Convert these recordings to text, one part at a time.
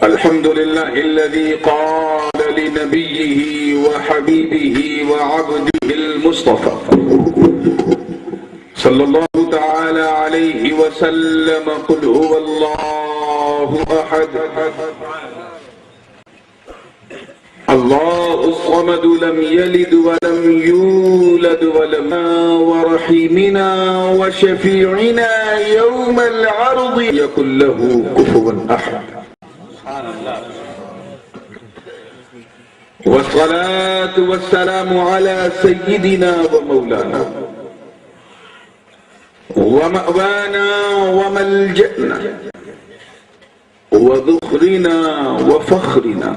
الحمد لله الذي قال لنبيه وحبيبه وعبده المصطفى صلى الله تعالى عليه وسلم قل هو الله أحد الله الصمد لم يلد ولم يولد ولم ورحيمنا وشفيعنا يوم العرض يكن له كفوا أحد والصلاة والسلام على سيدنا ومولانا ومأوانا وملجأنا وذخرنا وفخرنا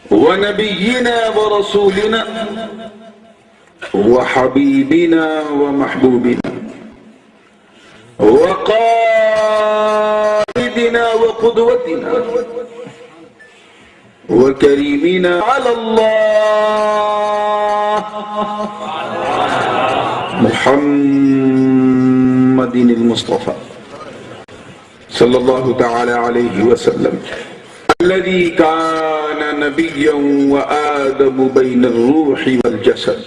ونبينا ورسولنا وحبيبنا ومحبوبنا وقائدنا وقدوتنا وكريمنا على الله محمد المصطفى صلى الله تعالى عليه وسلم الذي كان نبيا وآدم بين الروح والجسد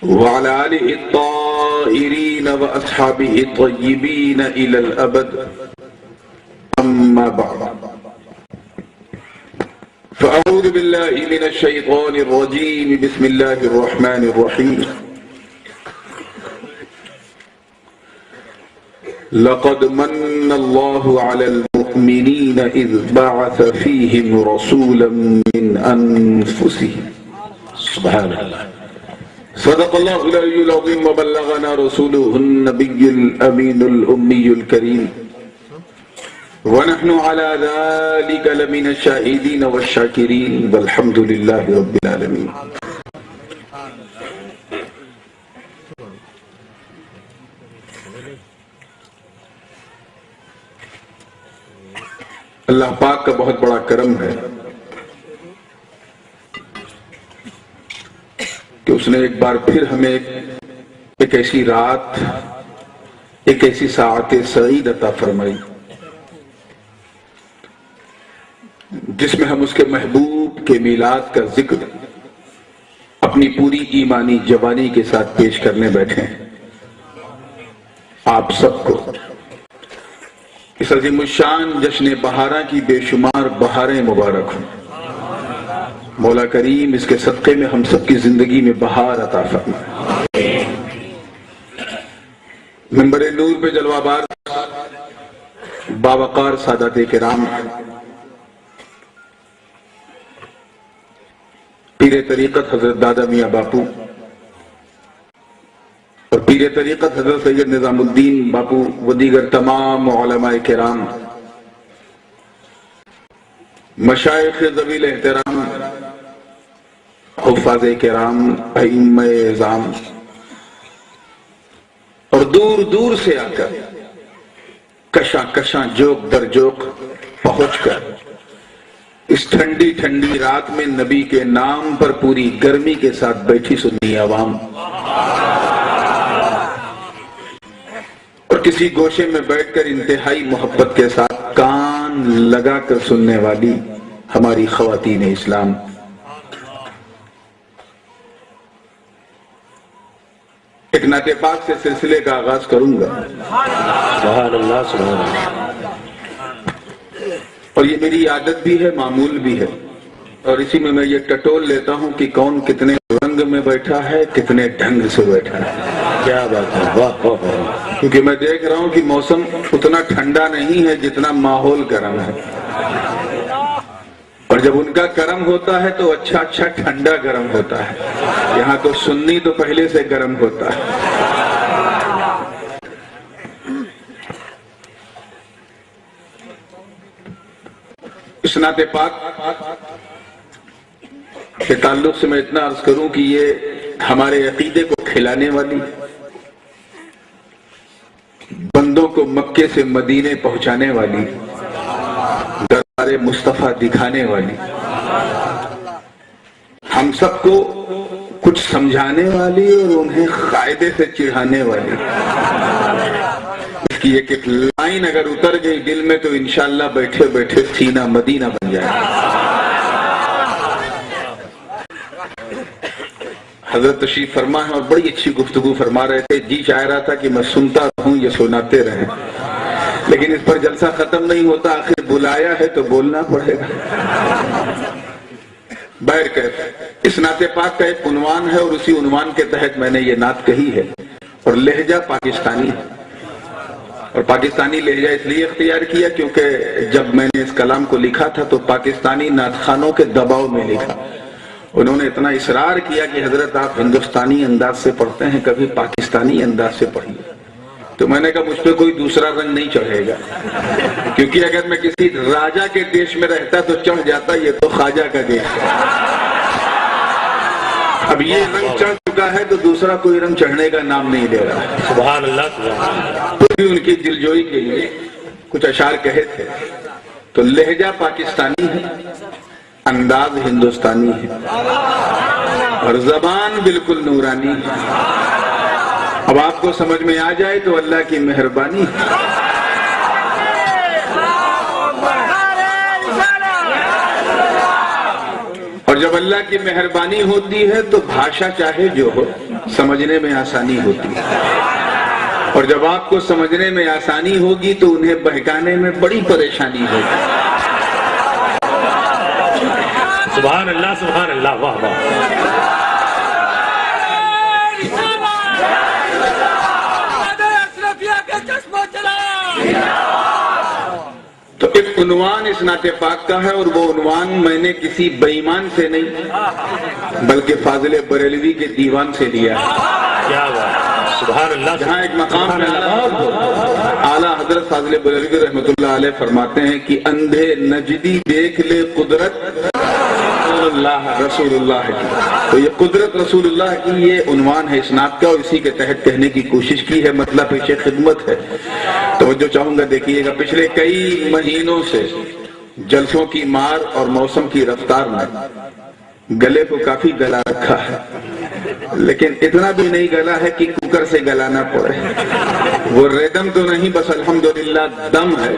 وعلى آله الطاهرين وأصحابه الطيبين إلى الأبد أما بعد فأعوذ بالله من الشيطان الرجيم بسم الله الرحمن الرحيم لقد من الله على المؤمنين إذ بعث فيهم رسولا من أنفسهم سبحان الله صدق الله العلي العظيم وبلغنا رسوله النبي الأمين الأمي الكريم ونحن على ذلك لمن الشاهدين والشاكرين والحمد لله رب العالمين اللہ پاک کا بہت بڑا کرم ہے کہ اس نے ایک بار پھر ہمیں ایک ایسی رات ایک ایسی ساعت سعید عطا فرمائی جس میں ہم اس کے محبوب کے میلاد کا ذکر اپنی پوری ایمانی جوانی کے ساتھ پیش کرنے بیٹھے ہیں آپ سب کو اس عظیم الشان جشن بہارہ کی بے شمار بہاریں مبارک ہوں مولا کریم اس کے صدقے میں ہم سب کی زندگی میں بہار عطا فرمائے منبر نور پہ جلوہ بار باوقار سادات کرام پیر طریقت حضرت دادا میاں باپو اور پیر طریقت حضرت سید نظام الدین باپو و دیگر تمام علماء کرام مشائخ ذویل احترام حفاظ کرام ائمہ اعظام اور دور دور سے آ کر کشاں کشاں جوک در جوک پہنچ کر اس ٹھنڈی ٹھنڈی رات میں نبی کے نام پر پوری گرمی کے ساتھ بیٹھی سنی عوام اور کسی گوشے میں بیٹھ کر انتہائی محبت کے ساتھ کان لگا کر سننے والی ہماری خواتین اسلام ایک نعت پاک سے سلسلے کا آغاز کروں گا سبحان اللہ سبحان اللہ اور یہ میری عادت بھی ہے معمول بھی ہے اور اسی میں میں یہ ٹٹول لیتا ہوں کہ کون کتنے رنگ میں بیٹھا ہے کتنے ڈھنگ سے بیٹھا ہے کیا بات ہے واہ واہ واہ کیونکہ میں دیکھ رہا ہوں کہ موسم اتنا ٹھنڈا نہیں ہے جتنا ماحول گرم ہے اور جب ان کا گرم ہوتا ہے تو اچھا اچھا ٹھنڈا گرم ہوتا ہے یہاں تو سنی تو پہلے سے گرم ہوتا ہے اس نعت پاک کے تعلق سے میں اتنا عرض کروں کہ یہ ہمارے عقیدے کو کھلانے والی بندوں کو مکے سے مدینے پہنچانے والی دربار مصطفیٰ دکھانے والی ہم سب کو کچھ سمجھانے والی اور انہیں قاعدے سے چڑھانے والی اس اس کی ایک ایک لائن اگر اتر گئی دل میں تو انشاءاللہ بیٹھے بیٹھے سینہ مدینہ بن جائے. حضرت تشریف فرما ہے اور بڑی اچھی گفتگو فرما رہے تھے. جی چاہ رہا تھا کہ میں سنتا رہوں، یہ سناتے رہیں، لیکن اس پر جلسہ ختم نہیں ہوتا. آخر بلایا ہے تو بولنا پڑے گا. بہرکیف اس نعت پاک کا ایک عنوان ہے اور اسی عنوان کے تحت میں نے یہ نعت کہی ہے. اور لہجہ پاکستانی ہے، اور پاکستانی لہجہ اس لیے اختیار کیا کیونکہ جب میں نے اس کلام کو لکھا تھا تو پاکستانی نعت خوانوں کے دباؤ میں لکھا. انہوں نے اتنا اصرار کیا کہ حضرت آپ ہندوستانی انداز سے پڑھتے ہیں، کبھی پاکستانی انداز سے پڑھیے. تو میں نے کہا مجھ پہ کوئی دوسرا رنگ نہیں چڑھے گا، کیونکہ اگر میں کسی راجا کے دیش میں رہتا تو چڑھ جاتا. یہ تو خواجہ کا دیش ہے. اب یہ رنگ چڑھ چکا ہے تو دوسرا کوئی رنگ چڑھنے کا نام نہیں لے رہا. سبحان اللہ سبحان اللہ. تو بھی ان کی دلجوئی کے لیے کچھ اشعار کہے تھے. تو لہجہ پاکستانی ہے، انداز ہندوستانی ہے، اور زبان بالکل نورانی ہے. اب آپ کو سمجھ میں آ جائے تو اللہ کی مہربانی ہے. اور جب اللہ کی مہربانی ہوتی ہے تو بھاشا چاہے جو ہو سمجھنے میں آسانی ہوتی ہے. اور جب آپ کو سمجھنے میں آسانی ہوگی تو انہیں بہکانے میں بڑی پریشانی ہوگی. سبحان اللہ سبحان اللہ. واہ واہ. تو ایک عنوان اس نعت پاک کا ہے، اور وہ عنوان میں نے کسی بے ایمان سے نہیں بلکہ فاضل بریلوی کے دیوان سے لیا ہے. کیا بات. سبحان اللہ. جہاں ایک مقام میں اعلیٰ حضرت فاضل بریلوی رحمۃ اللہ علیہ فرماتے ہیں کہ اندھے نجدی دیکھ لے قدرت رسول اللہ کی. تو یہ قدرت رسول اللہ کی یہ عنوان ہے اس نعت کا، اور اسی کے تحت کہنے کی کوشش کی ہے. مطلب پیش خدمت ہے. توجہ چاہوں گا دیکھیے گا. پچھلے کئی مہینوں سے جلسوں کی مار اور موسم کی رفتار میں گلے کو کافی گلا رکھا ہے، لیکن اتنا بھی نہیں گلا ہے کہ کوکر سے گلانا پڑے. وہ ریدم تو نہیں، بس الحمدللہ دم ہے،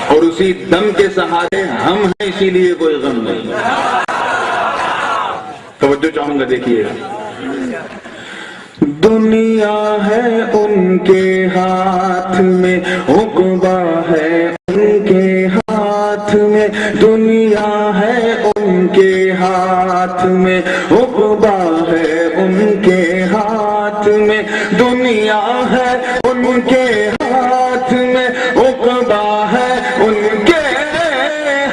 اور اسی دم کے سہارے ہم ہیں، اسی لیے کوئی غم نہیں. توجہ چاہوں گا دیکھیے. دنیا ہے ان کے ہاتھ میں، عقبہ ہے ان کے ہاتھ میں. دنیا ہے ان کے ہاتھ میں، عقبہ ہے ان کے ہاتھ میں. دنیا ہے ان کے ہاتھ میں، عقبہ ہے ان کے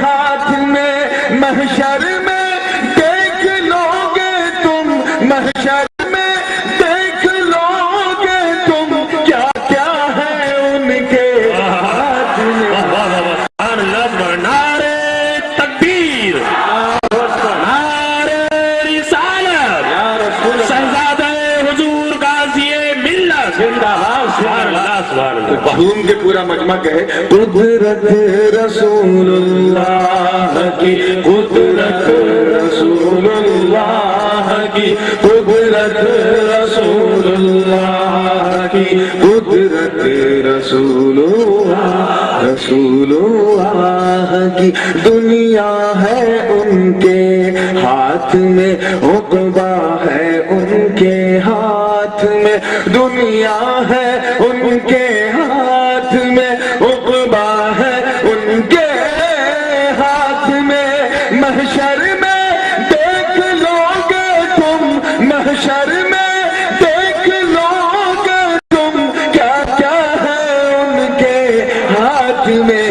ہاتھ میں. محشر میں دیکھ لو گے تم، محشر میں دیکھ لو گے تم کیا کیا ہے ان کے ہاتھ میں. سبحان اللہ. نعرے تکبیر، نعرے رسالت، شہزادہ حضور غازی ملت. سبحان اللہ سبحان اللہ. جھوم کے پورا مجمع کہے قدرت رسول اللہ کی، قدرت رسول اللہ کی، قدرت رسول اللہ کی، قدرت رسول اللہ، رسول اللہ کی. دنیا ہے ان کے ہاتھ میں، عقبہ ہے ان کے ہاتھ میں. دنیا ہے ان کے ہاتھ میں، عقبہ ہے ان کے ہاتھ میں. محشر میں دیکھ لو گے تم، محشر میں دیکھ لو گے تم کیا کیا ہے ان کے ہاتھ میں.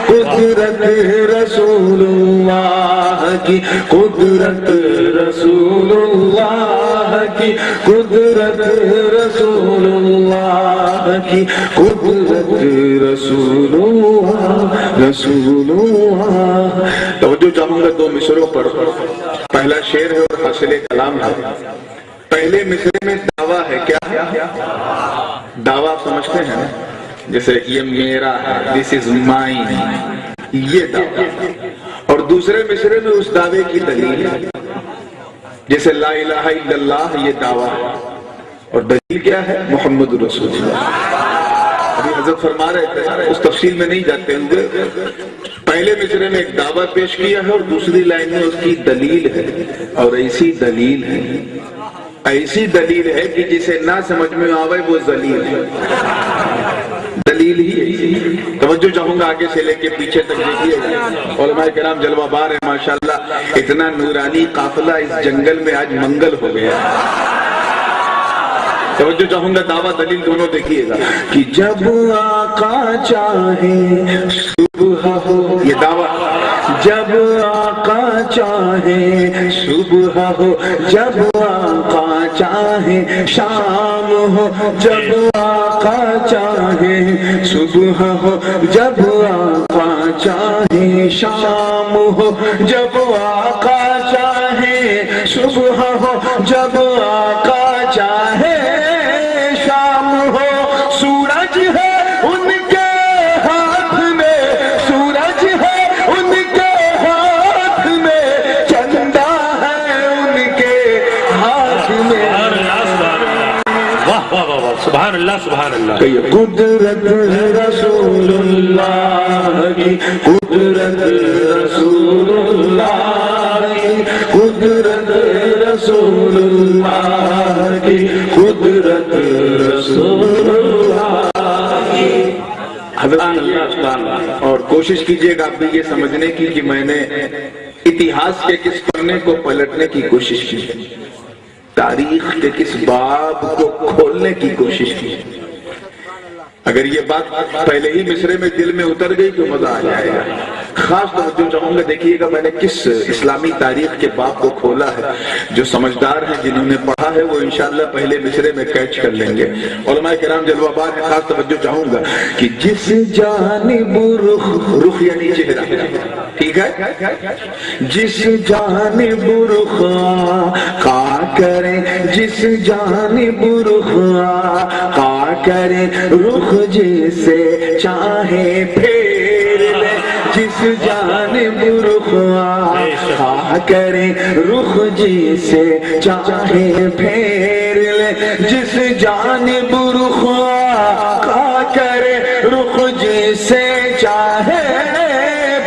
قدرت رسول اللہ کی، قدرت رسول اللہ کی، قدرت رسول اللہ کی، قدرت رسول اللہ، رسول اللہ. توجہ چاہوں گا دو مصروں پر. پہلا شعر ہے اور حاصل کلام ہے. پہلے مصرے میں دعویٰ ہے. کیا دعویٰ سمجھتے ہیں؟ جیسے یہ میرا ہے، this is mine، یہ دعویٰ. اور دوسرے مصرے میں اس دعوے کی دلیل ہے، جیسے لا الہ الا اللہ، یہ دعویٰ ہے. اور دلیل کیا ہے؟ محمد رسول اللہ۔ ابھی حضرت فرما رہے تھے، اس تفصیل میں نہیں جاتے ہوئے، پہلے مصرے میں ایک دعویٰ پیش کیا ہے اور دوسری لائن میں اس کی دلیل ہے، اور ایسی دلیل ہے کہ جسے نہ سمجھ میں آوے وہ ذلیل ہے، دلیل ہی ہے۔ توجہ چاہوں گا آگے سے لے کے پیچھے تک دیکھیے گا، علماء کرام جلوہ بار ہیں ماشاءاللہ، اتنا نورانی قافلہ اس جنگل میں آج منگل ہو گیا۔ توجہ چاہوں گا، دعویٰ دلیل دونوں دیکھیے گا کہ جب آقا چاہے صبح ہو، یہ دعویٰ، جب آقا چاہے صبح ہو، جب آقا چاہے شام ہو، جب آقا چاہے صبح ہو، جب آقا چاہے شام ہو، جب آقا چاہے صبح ہو، جب آقا چاہے شام ہو، سورج ہے ان کے ہاتھ میں، سورج ہے ان کے ہاتھ میں، چندہ ہے ان کے ہاتھ میں۔ واہ واہ واہ واہ، سبحان اللہ سبحان اللہ۔ قدرت رسول اللہ کی، قدرت رسول اللہ کی، قدرت رسول اللہ کی، قدرت رسول اللہ کی۔ حضرت اور کوشش کیجئے گا آپ بھی یہ سمجھنے کی کہ میں نے اتہاس کے کس پنے کو پلٹنے کی کوشش کی، تاریخ کے کس باب کو کھولنے کی کوشش کی۔ اگر یہ بات پہلے ہی مصرے میں دل میں اتر گئی تو مزہ آ جائے گا۔ خاص توجہ چاہوں گا، دیکھیے گا میں نے کس اسلامی تاریخ کے باب کو کھولا ہے۔ جو سمجھدار ہیں، جنہوں نے پڑھا ہے، وہ انشاءاللہ پہلے مصرے میں کیچ کر لیں گے۔ علماء کرام جلوہ بار ہیں، خاص توجہ چاہوں گا کہ جس جانب رخ یعنی چہرہ، ٹھیک ہے، جس جانب رخ کا کریں، جس جانب رخ کا کریں، رخ جسے چاہے پھیر لے، جس جانب رخ کا کریں، رخ جسے چاہے پھیر لے، جس جانب رخ کا کریں، رخ جسے چاہے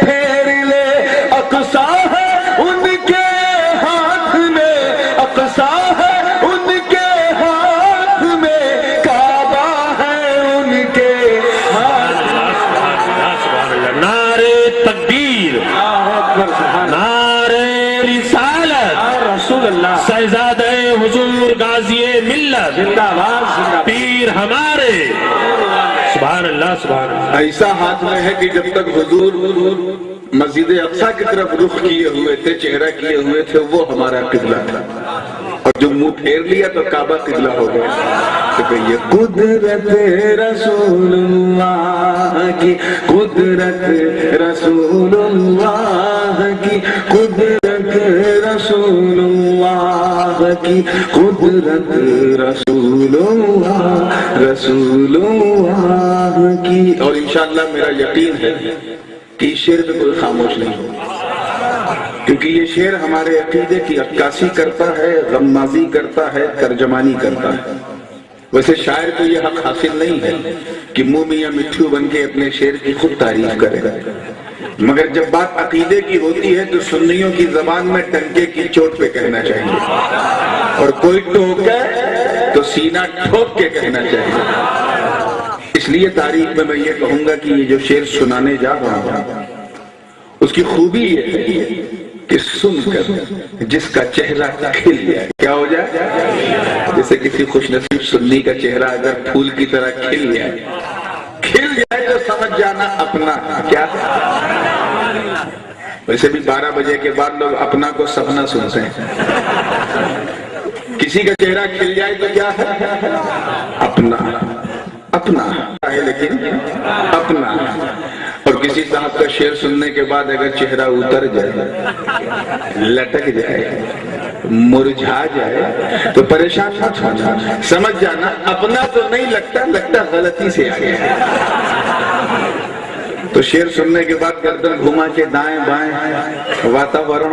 پھیر لے، اقصا ہے ان کے ہاتھ میں، اقصا ہے ان کے ہاتھ میں، کعبہ ہے ان کے ہاتھ میں۔ نعرے تکبیر، نعرے رسالت، رسول اللہ شہزادہ حضور غازی ملت، پیر ہمارے، سبحان اللہ سبحان اللہ۔ ایسا ہاتھ میں ہے کہ جب تک حضور مسجد اقصی کی طرف رخ کیے ہوئے تھے، چہرہ کیے ہوئے تھے، وہ ہمارا قبلہ تھا، اور جو منہ پھیر لیا تو کعبہ قبلہ ہو گیا۔ تو کہیے قدرت رسول اللہ کی، قدرت رسول اللہ کی، قدرت رسول اللہ کی، قدرت رسول اللہ، رسول اللہ کی۔ اور انشاءاللہ میرا یقین ہے کہ اس شعر پہ کوئی خاموش نہیں ہوگا، کیونکہ یہ شعر ہمارے عقیدے کی عکاسی کرتا ہے، غمازی کرتا ہے، ترجمانی کرتا ہے۔ ویسے شاعر کو یہ حق حاصل نہیں ہے کہ منہ میاں مٹھو بن کے اپنے شعر کی خود تعریف کرے، مگر جب بات عقیدے کی ہوتی ہے تو سنیوں کی زبان میں ٹنکے کی چوٹ پہ کہنا چاہیے، اور کوئی ٹوکے تو سینہ ٹھوک کے کہنا چاہیے۔ اس لیے تاریخ میں میں یہ کہوں گا کہ یہ جو شعر سنانے جا رہا ہوں، اس کی خوبی یہ ہے کہ سن کر جس کا چہرہ کھل جائے، کیا ہو جائے؟ جیسے کسی خوش نصیب سنی کا چہرہ اگر پھول کی طرح کھل جائے تو سمجھ جانا اپنا کیا ہے۔ ویسے بھی 12 بجے کے بعد لوگ اپنا کو سپنا سنتے ہیں۔ کسی کا چہرہ کھل جائے تو کیا ہے؟ اپنا، اپنا ہے، لیکن اپنا۔ اور کسی صاحب کا شعر سننے کے بعد اگر چہرہ اتر جائے، لٹک جائے، مرجھا جائے تو پریشان مت ہونا، سمجھ جانا اپنا تو نہیں لگتا غلطی سے آ گیا۔ تو شعر سننے کے بعد گردن گھما کے دائیں بائیں واتاورن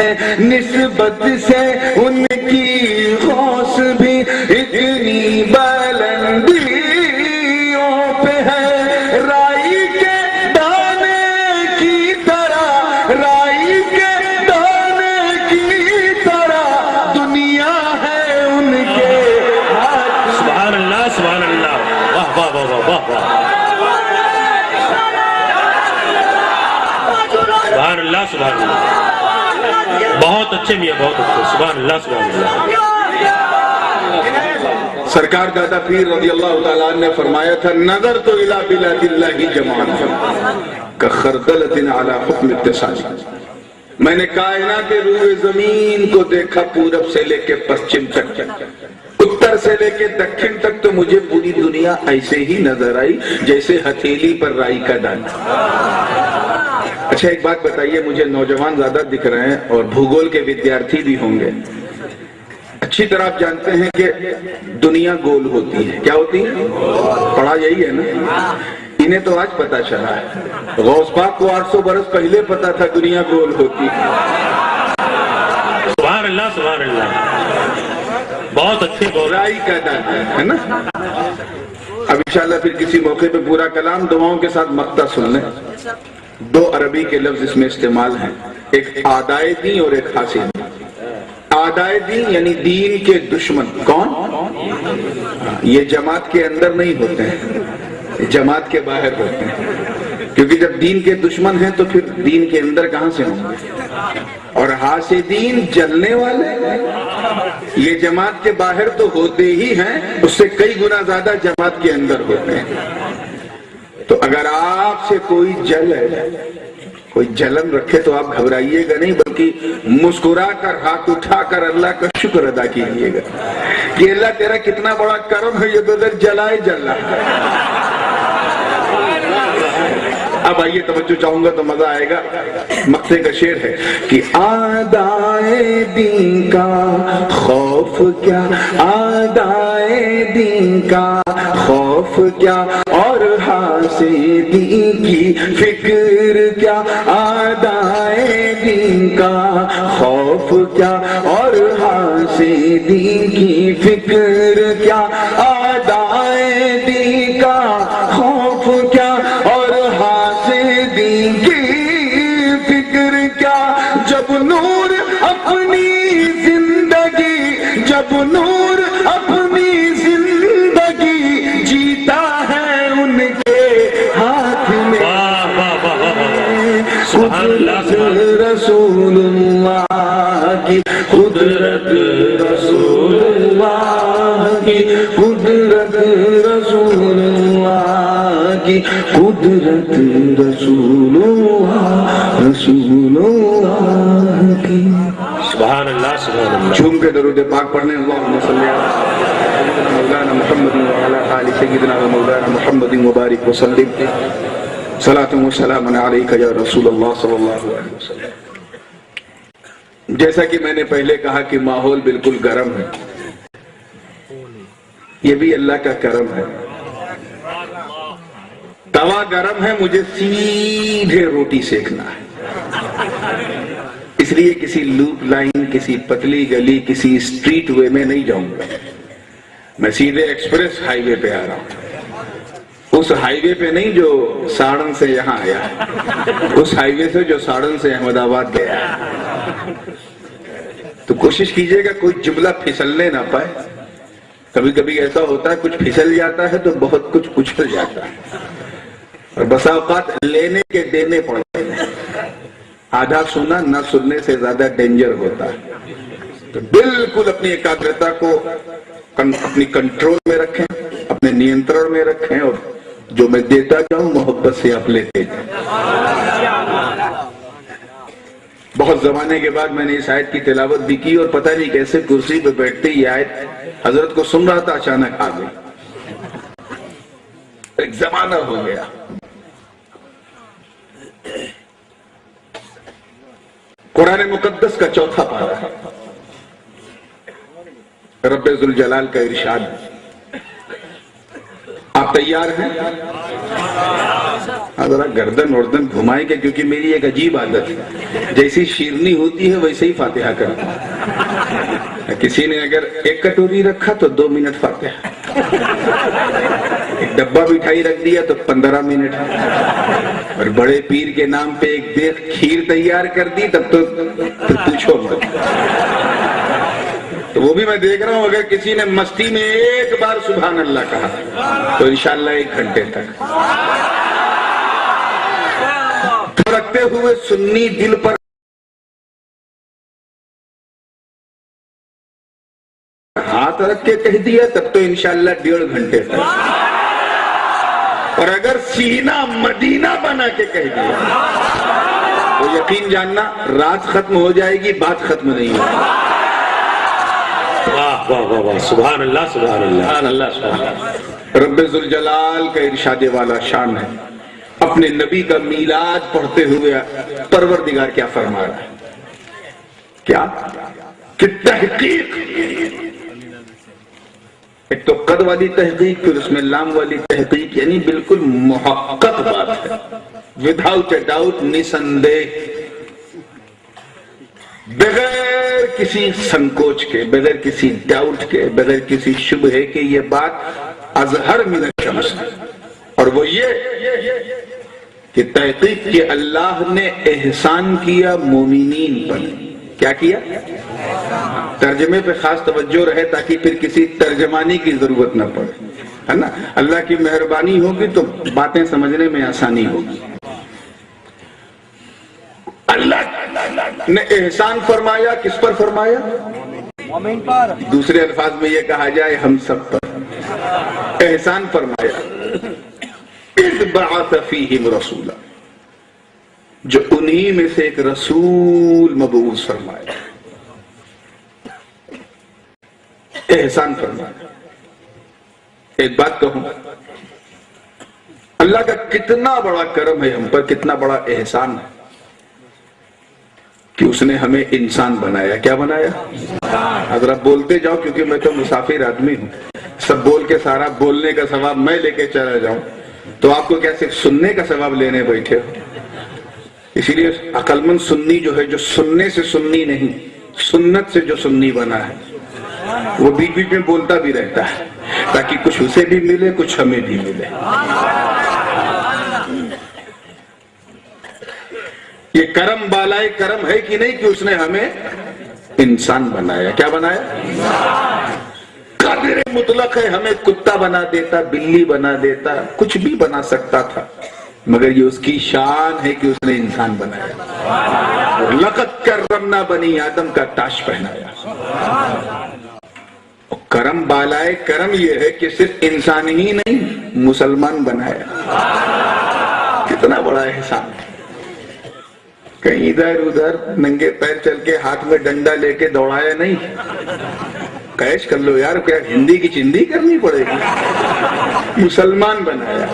ہیں نسبت سے ان کی غوث بھی اتنی بلندیوں پہ ہے، رائی کے دانے کی طرح، رائی کے دانے کی طرح دنیا ہے ان کے ہاتھ۔ سبحان اللہ سبحان اللہ، واہ واہ واہ واہ واہ واہ، سبحان اللہ سبحان اللہ، بہت اچھے میاں بہت اچھے، سبحان اللہ سبحان اللہ۔ سرکار دادا پیر رضی اللہ تعالیٰ عنہ نے فرمایا تھا نظر تو الہ بلاد اللہ جماعت کا خردلۃ علی حکم اتصالی، میں نے کائنات روئے زمین کو دیکھا پورب سے لے کے پشچم تک، اتر سے لے کے دکھن تک، تو مجھے پوری دنیا ایسے ہی نظر آئی جیسے ہتھیلی پر رائی کا دانہ۔ اچھا ایک بات بتائیے، مجھے نوجوان زیادہ دکھ رہے ہیں اور بھوگول کے ودیارتھی بھی ہوں گے، اچھی طرح آپ جانتے ہیں کہ دنیا گول ہوتی ہے، کیا ہوتی ہے؟ پڑھا یہی ہے نا؟ انہیں تو آج پتا چلا ہے، غوث پاک کو 800 برس پہلے پتا تھا دنیا گول ہوتی ہے۔ سبحان اللہ سبحان اللہ، بہت اچھے بول رائی کا دانہ ہے نا۔ اب انشاءاللہ پھر کسی موقع پہ پورا کلام دعاؤں کے ساتھ مقطع سن لیں۔ 2 عربی کے لفظ اس میں استعمال ہیں، ایک آدائے دین اور ایک حاصل دین۔ آدائے دین یعنی دین کے دشمن کون؟ یہ جماعت کے اندر نہیں ہوتے ہیں، جماعت کے باہر ہوتے ہیں، کیونکہ جب دین کے دشمن ہیں تو پھر دین کے اندر کہاں سے ہوں گے؟ اور حاسدین جلنے والے یہ جماعت کے باہر تو ہوتے ہی ہیں، اس سے کئی گنا زیادہ جماعت کے اندر ہوتے ہیں۔ تو اگر آپ سے کوئی جل ہے، کوئی جلن رکھے تو آپ گھبرائیے گا نہیں، بلکہ مسکرا کر ہاتھ اٹھا کر اللہ کا شکر ادا کیجیے گا کہ اللہ تیرا کتنا بڑا کرم ہے، یہ بدر جلائے جل رہا ہے۔ اب آئیے توجہ چاہوں گا تو مزہ آئے گا، مقطع کا شعر ہے کہ آدائے دین کا خوف کیا، آدائے دین کا خوف کیا، اور حاسدین کی فکر کیا، آدائے دین کا خوف کیا، اور حاسدین کی فکر کیا، آدائے دین کا خوف کیا، اور حاسدین کی فکر کیا، جب نور اپنی زندگی، جب نور اپنی زندگی جیتا ہے ان کے ہاتھ میں، قدرت رسول اللہ کی، قدرت رسول اللہ کی، قدرت رسول اللہ کی، قدرت رسول اللہ، رسول اللہ کی۔ سبحان اللہ سبحان اللہ، جھوم کے درود پاک پڑھنے، اللہم صلی علی مولانا محمد وعلی آل سیدنا و مولانا محمد مبارک وسلم، صلاۃ و سلام علیک یا رسول اللہ صلی اللہ علیہ وسلم۔ جیسا کہ میں نے پہلے کہا کہ ماحول بالکل گرم ہے، یہ بھی اللہ کا کرم ہے۔ توا گرم ہے، مجھے سیدھے روٹی سیکنا ہے، اس لیے کسی لوپ لائن، کسی پتلی گلی، کسی اسٹریٹ وے میں نہیں جاؤں گا، میں سیدھے ایکسپریس ہائی وے پہ آ رہا ہوں، اس ہائی وے پہ نہیں جو ساڑن سے یہاں آیا، اس ہائی وے سے جو ساڑن سے احمد آباد گیا۔ تو کوشش کیجئے گا کوئی جملہ پھسلنے نہ پائے، کبھی کبھی ایسا ہوتا ہے کچھ پھسل جاتا ہے تو بہت کچھ اچھل جاتا ہے، اور بسا اوقات لینے کے دینے پڑتے ہیں، آدھا سنا نہ سننے سے زیادہ ڈینجر ہوتا ہے۔ تو بالکل اپنی ایکاگرتا کو اپنی کنٹرول میں رکھیں، اپنے نینترن میں رکھیں، اور جو میں دیتا جاؤں محبت سے آپ لیتے جائیں۔ بہت زمانے کے بعد میں نے اس آیت کی تلاوت بھی کی، اور پتہ نہیں کیسے کرسی پہ بیٹھتے یہ آیت حضرت کو سن رہا تھا، اچانک آ گئی، ایک زمانہ ہو گیا۔ قرآن مقدس کا چوتھا پارہ ہے، رب ذوالجلال کا ارشاد، آپ آپ تیار ہیں؟ ذرا گردن وردن گھمائیں گے، کیونکہ میری ایک عجیب عادت ہے، جیسی شیرنی ہوتی ہے ویسے ہی فاتحہ کرتا۔ کسی نے اگر ایک کٹوری رکھا تو 2 منٹ فاتحہ، ایک ڈبہ مٹھائی رکھ دیا تو 15 منٹ، اور بڑے پیر کے نام پہ ایک دیگ کھیر تیار کر دی تب تو پھر پوچھو مت۔ تو وہ بھی میں دیکھ رہا ہوں، اگر کسی نے مستی میں ایک بار سبحان اللہ کہا تو انشاءاللہ 1 گھنٹے تک رکھتے ہوئے سنی دل پر ہاتھ رکھ کے کہہ دیا تب تو انشاءاللہ 1.5 گھنٹے تک، اور اگر سینہ مدینہ بنا کے کہہ دیا تو یقین جاننا رات ختم ہو جائے گی، بات ختم نہیں ہوگی۔ واہ واہ واہ واہ، سبحان اللہ سبحان اللہ سبحان اللہ سبحان اللہ۔ رب ذوالجلال کا ارشاد والا شان ہے، اپنے نبی کا میلاد پڑھتے ہوئے پروردگار کیا فرما رہا ہے؟ کیا کہ تحقیق، ایک تو قد والی تحقیق، پھر اس میں لام والی تحقیق، یعنی بالکل محقق بات ہے، وداؤٹ اے ڈاؤٹ، نسندیہ، بغیر کسی سنکوچ کے، بغیر کسی ڈاؤٹ کے، بغیر کسی شبہے کے، یہ بات اظہر من الشمس ہے، اور وہ یہ کہ تحقیق کہ اللہ نے احسان کیا مومنین پر۔ کیا کیا؟ ترجمے پہ خاص توجہ رہے تاکہ پھر کسی ترجمانی کی ضرورت نہ پڑے، ہے نا؟ اللہ کی مہربانی ہوگی تو باتیں سمجھنے میں آسانی ہوگی۔ اللہ نے احسان فرمایا، کس پر فرمایا؟ مومن پر۔ دوسرے الفاظ میں یہ کہا جائے ہم سب پر احسان فرمایا۔ اذ بعث فیہم رسولا، جو انہی میں سے ایک رسول مبعوث فرمایا، احسان فرمایا۔ ایک بات کہوں، اللہ کا کتنا بڑا کرم ہے ہم پر، کتنا بڑا احسان ہے کہ اس نے ہمیں انسان بنایا۔ کیا بنایا؟ حضرت بولتے جاؤ، کیونکہ میں تو مسافر آدمی ہوں، سب بول کے سارا بولنے کا ثواب میں لے کے چلا جاؤں تو آپ کو کیا صرف سننے کا ثواب لینے بیٹھے ہو؟ اسی لیے عقل مند سنی جو ہے، جو سننے سے سنی نہیں، سنت سے جو سنی بنا ہے، وہ بیچ بیچ میں بولتا بھی رہتا ہے تاکہ کچھ اسے بھی ملے، کچھ ہمیں بھی ملے۔ یہ کرم بالائے کرم ہے کہ نہیں کہ اس نے ہمیں انسان بنایا۔ کیا بنایا؟ قادر مطلق ہے، ہمیں کتا بنا دیتا، بلی بنا دیتا، کچھ بھی بنا سکتا تھا، مگر یہ اس کی شان ہے کہ اس نے انسان بنایا۔ لقد کرمنا بنی آدم کا تاج پہنایا۔ کرم بالائے کرم یہ ہے کہ صرف انسان ہی نہیں، مسلمان بنایا۔ کتنا بڑا احسان ہے۔ کہیں ادھر ادھر ننگے پیر چل کے ہاتھ میں ڈنڈا لے کے دوڑایا نہیں، کیش کر لو یار، کیا ہندی کی چندی کرنی پڑے گی؟ مسلمان بنایا،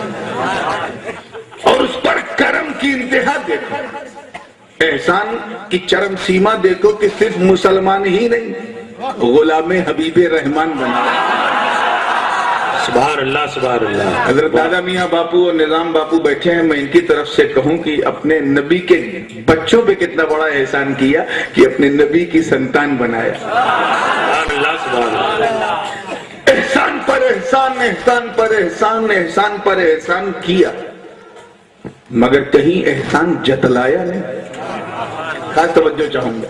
اور اس پر کرم کی انتہا دیکھو، احسان کی چرم سیما دیکھو کہ صرف مسلمان ہی نہیں، غلام حبیب رحمان بنایا۔ سبحان اللہ سبحان اللہ۔ حضرت دادا میاں باپو اور نظام باپو بیٹھے ہیں، میں ان کی طرف سے کہوں کہ اپنے نبی کے بچوں پہ کتنا بڑا احسان کیا کہ اپنے نبی کی سنتان بنایا۔ سبحان اللہ سبحان اللہ۔ احسان پر احسان، احسان پر احسان، احسان پر احسان کیا، مگر کہیں احسان جتلایا نہیں۔ خاص توجہ چاہوں گا،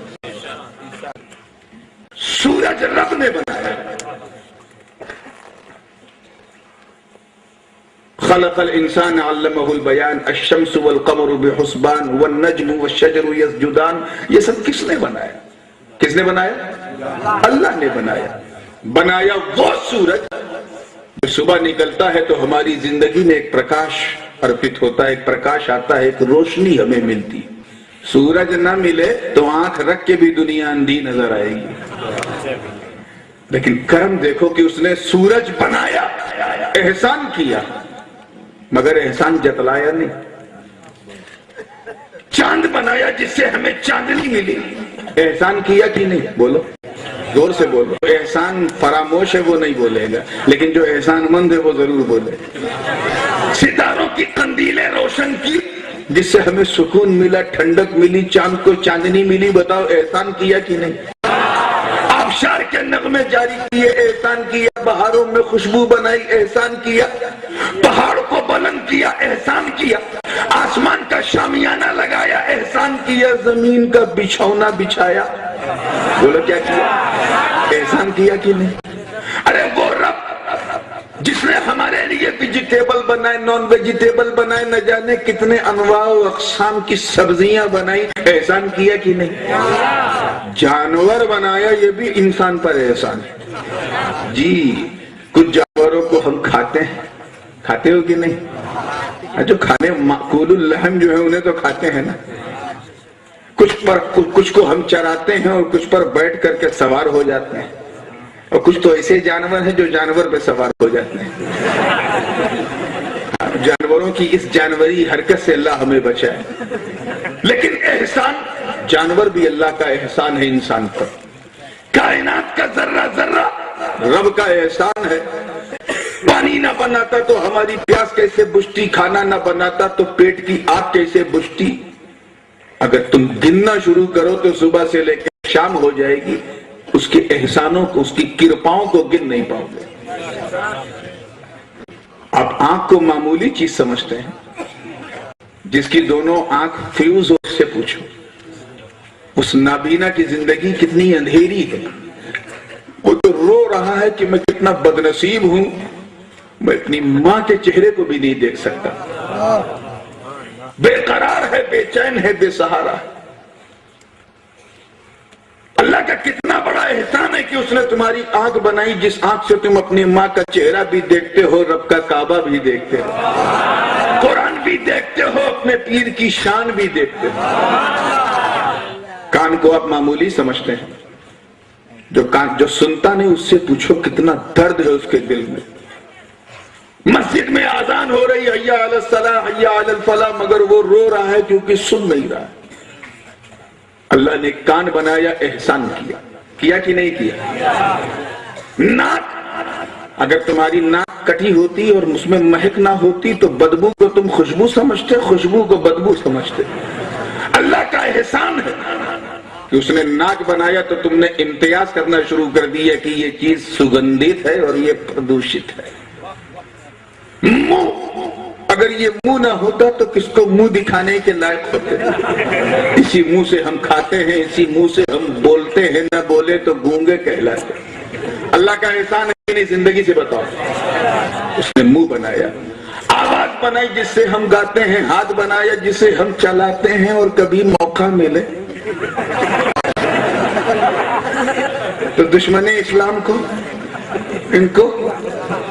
سورج رب نے بنایا، خلق الانسان علمہ البیان، الشمس والقمر بحسبان والنجم والشجر یسجدان، یہ سب کس نے بنایا؟ کس نے بنایا؟ اللہ نے بنایا۔ بنایا وہ سورج جو صبح نکلتا ہے تو ہماری زندگی میں ایک پرکاش ارپت ہوتا ہے، ایک پرکاش آتا ہے، ایک روشنی ہمیں ملتی۔ سورج نہ ملے تو آنکھ رکھ کے بھی دنیا اندھی نظر آئے گی، لیکن کرم دیکھو کہ اس نے سورج بنایا، احسان کیا، مگر احسان جتلایا نہیں۔ چاند بنایا جس سے ہمیں چاندنی ملی، احسان کیا کہ نہیں؟ بولو۔ زور سے بولو. احسان فراموش ہے وہ نہیں بولے گا, لیکن جو احسان مند ہے وہ ضرور بولے. ستاروں کی قندیلیں روشن کی جس سے ہمیں سکون ملا, ٹھنڈک ملی, چاند کو چاندنی ملی. بتاؤ احسان کیا کہ نہیں؟ آبشار کے نغمے جاری کیے, احسان کیا. بہاروں میں خوشبو بنائی, احسان کیا. پہاڑ کو بلند کیا, احسان کیا. آسمان کا شامیانہ لگایا, احسان کیا. زمین کا بچھونا بچھایا. بولو کیا کیا؟ احسان کیا کہ نہیں؟ ارے وہ رب جس نے ہمارے لیے ویجیٹیبل بنائے, نان ویجیٹیبل بنائے, نہ جانے کتنے انواع و اقسام کی سبزیاں بنائی, احسان کیا کہ نہیں؟ جانور بنایا, یہ بھی انسان پر احسان ہے جی. کچھ جانوروں کو ہم کھاتے ہیں, کھاتے ہو کہ نہیں؟ جو کھانے مأکول اللحم جو ہے انہیں تو کھاتے ہیں نا. کچھ کو ہم چراتے ہیں اور کچھ پر بیٹھ کر کے سوار ہو جاتے ہیں, اور کچھ تو ایسے جانور ہیں جو جانور پہ سوار ہو جاتے ہیں. جانوروں کی اس جانوری حرکت سے اللہ ہمیں بچائے. لیکن احسان, جانور بھی اللہ کا احسان ہے انسان پر. کائنات کا ذرہ ذرہ رب کا احسان ہے. پانی نہ بناتا تو ہماری پیاس کیسے بجھتی, کھانا نہ بناتا تو پیٹ کی آگ کیسے بجھتی. اگر تم گننا شروع کرو تو صبح سے لے کے شام ہو جائے گی. اس کے احسانوں کو, اس کی کرپاؤں کو گن نہیں پاؤ گے. آپ آنکھ کو معمولی چیز سمجھتے ہیں, جس کی دونوں آنکھ فیوز ہو اس سے پوچھو اس نابینا کی زندگی کتنی اندھیری ہے. وہ تو رو رہا ہے کہ میں کتنا بدنصیب ہوں, میں اپنی ماں کے چہرے کو بھی نہیں دیکھ سکتا. بے قرار ہے, بے چین ہے, بے سہارا ہے. اللہ کا کتنا بڑا احسان ہے کہ اس نے تمہاری آنکھ بنائی جس آنکھ سے تم اپنی ماں کا چہرہ بھی دیکھتے ہو, رب کا کعبہ بھی دیکھتے ہو, قرآن بھی دیکھتے ہو, اپنے پیر کی شان بھی دیکھتے ہو. کان کو آپ معمولی سمجھتے ہیں, جو سنتا نہیں اس سے پوچھو کتنا درد ہے اس کے دل میں. مسجد میں اذان ہو رہی, حی علی الصلاۃ حی علی الفلاح, مگر وہ رو رہا ہے کیونکہ سن نہیں رہا. اللہ نے کان بنایا, احسان کیا کہ نہیں کیا؟ ناک, اگر تمہاری ناک کٹی ہوتی اور اس میں مہک نہ ہوتی تو بدبو کو تم خوشبو سمجھتے, خوشبو کو بدبو سمجھتے. اللہ کا احسان ہے کہ اس نے ناک بنایا تو تم نے امتیاز کرنا شروع کر دیا کہ یہ چیز سگندھت ہے اور یہ پردوشت ہے. منہ, اگر یہ منہ نہ ہوتا تو کس کو منہ دکھانے کے لائق ہوتے. اسی منہ سے ہم کھاتے ہیں, اسی منہ سے ہم بولتے ہیں, نہ بولے تو گونگے کہلاتے. اللہ کا احسان ہے کہ نہیں؟ زندگی سے بتاؤ. اس نے منہ بنایا, آواز بنائی جس سے ہم گاتے ہیں, ہاتھ بنایا جس سے ہم چلاتے ہیں, اور کبھی موقع ملے تو دشمن اسلام کو ان کو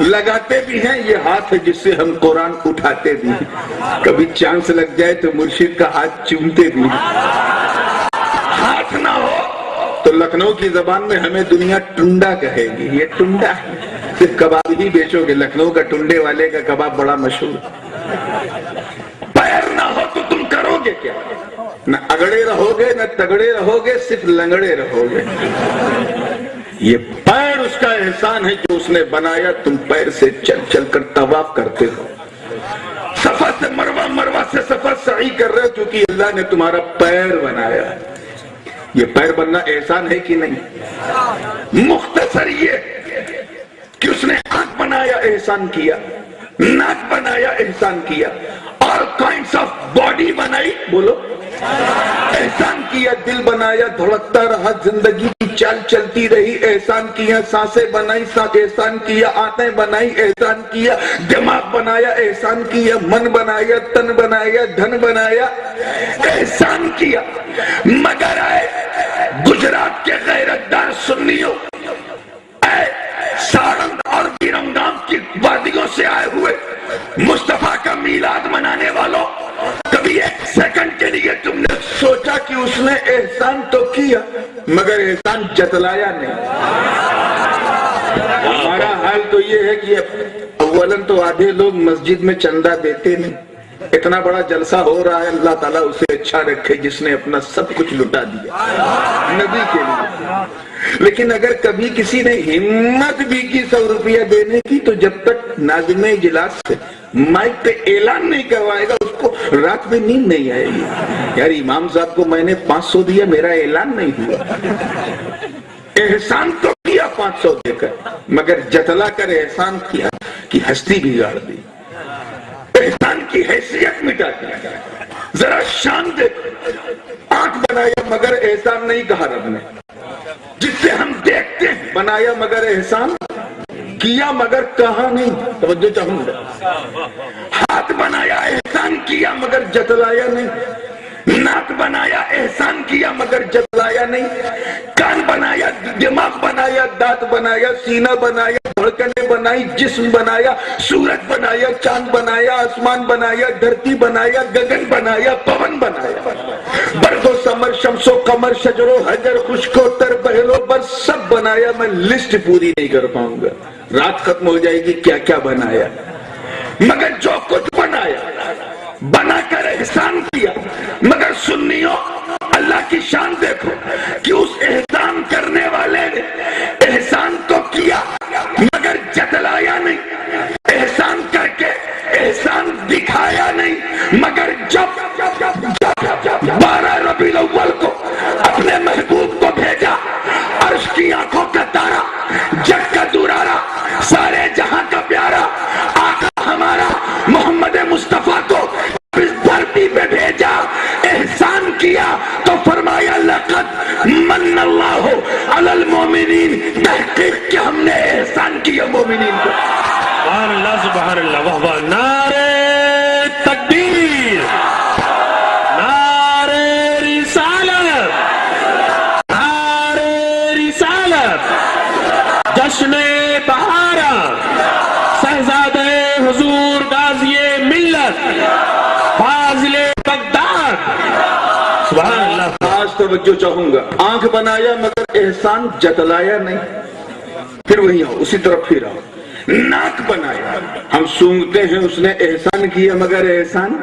لگاتے بھی ہیں. یہ ہاتھ ہے جس سے ہم قرآن اٹھاتے بھی ہیں, کبھی چانس لگ جائے تو مرشد کا ہاتھ چومتے بھی ہیں. ہاتھ نہ ہو تو لکھنؤ کی زبان میں ہمیں دنیا ٹنڈا کہے گی. یہ ٹنڈا ہے, صرف کباب ہی بیچو گے. لکھنؤ کا ٹنڈے والے کا کباب بڑا مشہور. پیر نہ ہو تو تم کرو گے کیا؟ نہ اگڑے رہو گے, نہ تگڑے رہو گے, صرف لنگڑے رہو گے. یہ پیر اس کا احسان ہے جو اس نے بنایا. تم پیر سے چل چل کر طواف کرتے ہو, صفا سے مروہ, مروہ سے صفا سعی کر رہے ہو, کیونکہ اللہ نے تمہارا پیر بنایا. یہ پیر بننا احسان ہے کہ نہیں؟ مختصر یہ کہ اس نے آنکھ بنایا, احسان کیا, ناک بنایا, احسان کیا, اور کائنڈس آف باڈی بنائی, بولو احسان کیا. دل بنایا, دھڑکتا رہا, زندگی کی چال چلتی رہی, احسان کیا. سانسیں بنائی, احسان کیا. آنتیں بنائی, احسان کیا. دماغ بنایا, احسان کیا. من بنایا, تن بنایا, دھن بنایا, احسان کیا. مگر آئے گجرات کے غیرت دار سنیوں, اے سارنگ اور بیرمگام کی وادیوں سے آئے ہوئے مصطفیٰ کا میلاد منانے والوں, کبھی ایک سیکنڈ کے لیے تم نے سوچا کہ اس نے احسان تو کیا مگر احسان جتلایا نہیں؟ ہمارا حال تو یہ ہے کہ اولاً تو آدھے لوگ مسجد میں چندہ دیتے نہیں. اتنا بڑا جلسہ ہو رہا ہے, اللہ تعالیٰ اسے اچھا رکھے جس نے اپنا سب کچھ لٹا دیا نبی کے لیے. لیکن اگر کبھی کسی نے ہمت بھی کی 100 روپیہ دینے کی تو جب تک ناظم اجلاس سے مائک پہ اعلان نہیں کروائے گا اس کو رات میں نیند نہیں آئے گی. یار امام صاحب کو میں نے 500 دیا, میرا اعلان نہیں ہوا. احسان تو کیا 500 دے کر, مگر جتلا کر احسان کیا کہ ہستی بگاڑ دی, احسان کی حیثیت مٹا دی. ذرا شان دے, آنکھ بنایا مگر احسان نہیں کہا رب نے. جس سے ہم دیکھتے ہیں بنایا مگر احسان کیا مگر کہا نہیں. توجہ چاہوں گا. ہاتھ بنایا احسان کیا مگر جتلایا نہیں. ناک بنایا احسان کیا مگر جتلایا نہیں. کان بنایا, دماغ بنایا, دانت بنایا, سینہ بنایا, دھڑکنیں بنائی, جسم بنایا, سورج بنایا, چاند بنایا, آسمان بنایا, دھرتی بنایا, گگن بنایا, پون بنایا. برد و سمر, شمس و قمر, شجر و حجر, خشک و تر, بحر و بر سب بنایا. میں لسٹ پوری نہیں کر پاؤں گا, رات ختم ہو جائے گی کیا کیا بنایا. مگر جو کچھ بنایا بنا کر احسان کیا. مگر سنیوں اللہ کی شان دیکھو کہ اس احسان کرنے والے نے احسان تو کیا مگر جتلایا نہیں. احسان کر کے احسان دکھایا نہیں. مگر جب 12 ربیع الاول کو اپنے محبوب کو بھیجا, عرش کی آنکھوں کا تارا, جگ کا دورارا, سارے جہاں کا پیارا آقا ہمارا محمد مصطفیٰ کو اس دھرتی پہ بھیجا, احسان کیا تو فرمایا لقد من اللہ علی المومنین. تحقیق کہ ہم نے احسان کیا مومنین کو. سبحان اللہ سبحان اللہ. واہ واہ. نعرہ تکبیر, نعرہ رسالت, نعرہ رسالت. جشن بہارا, شہزادہ حضور غازی ملت, فاضل بغداد. سبحان اللہ. آج توجہ چاہوں گا. آنکھ بنایا مگر احسان جتلایا نہیں. پھر وہی آؤ, اسی طرف پھر آؤ. ناک بنایا, ہم سونگتے ہیں, اس نے احسان کیا مگر احسان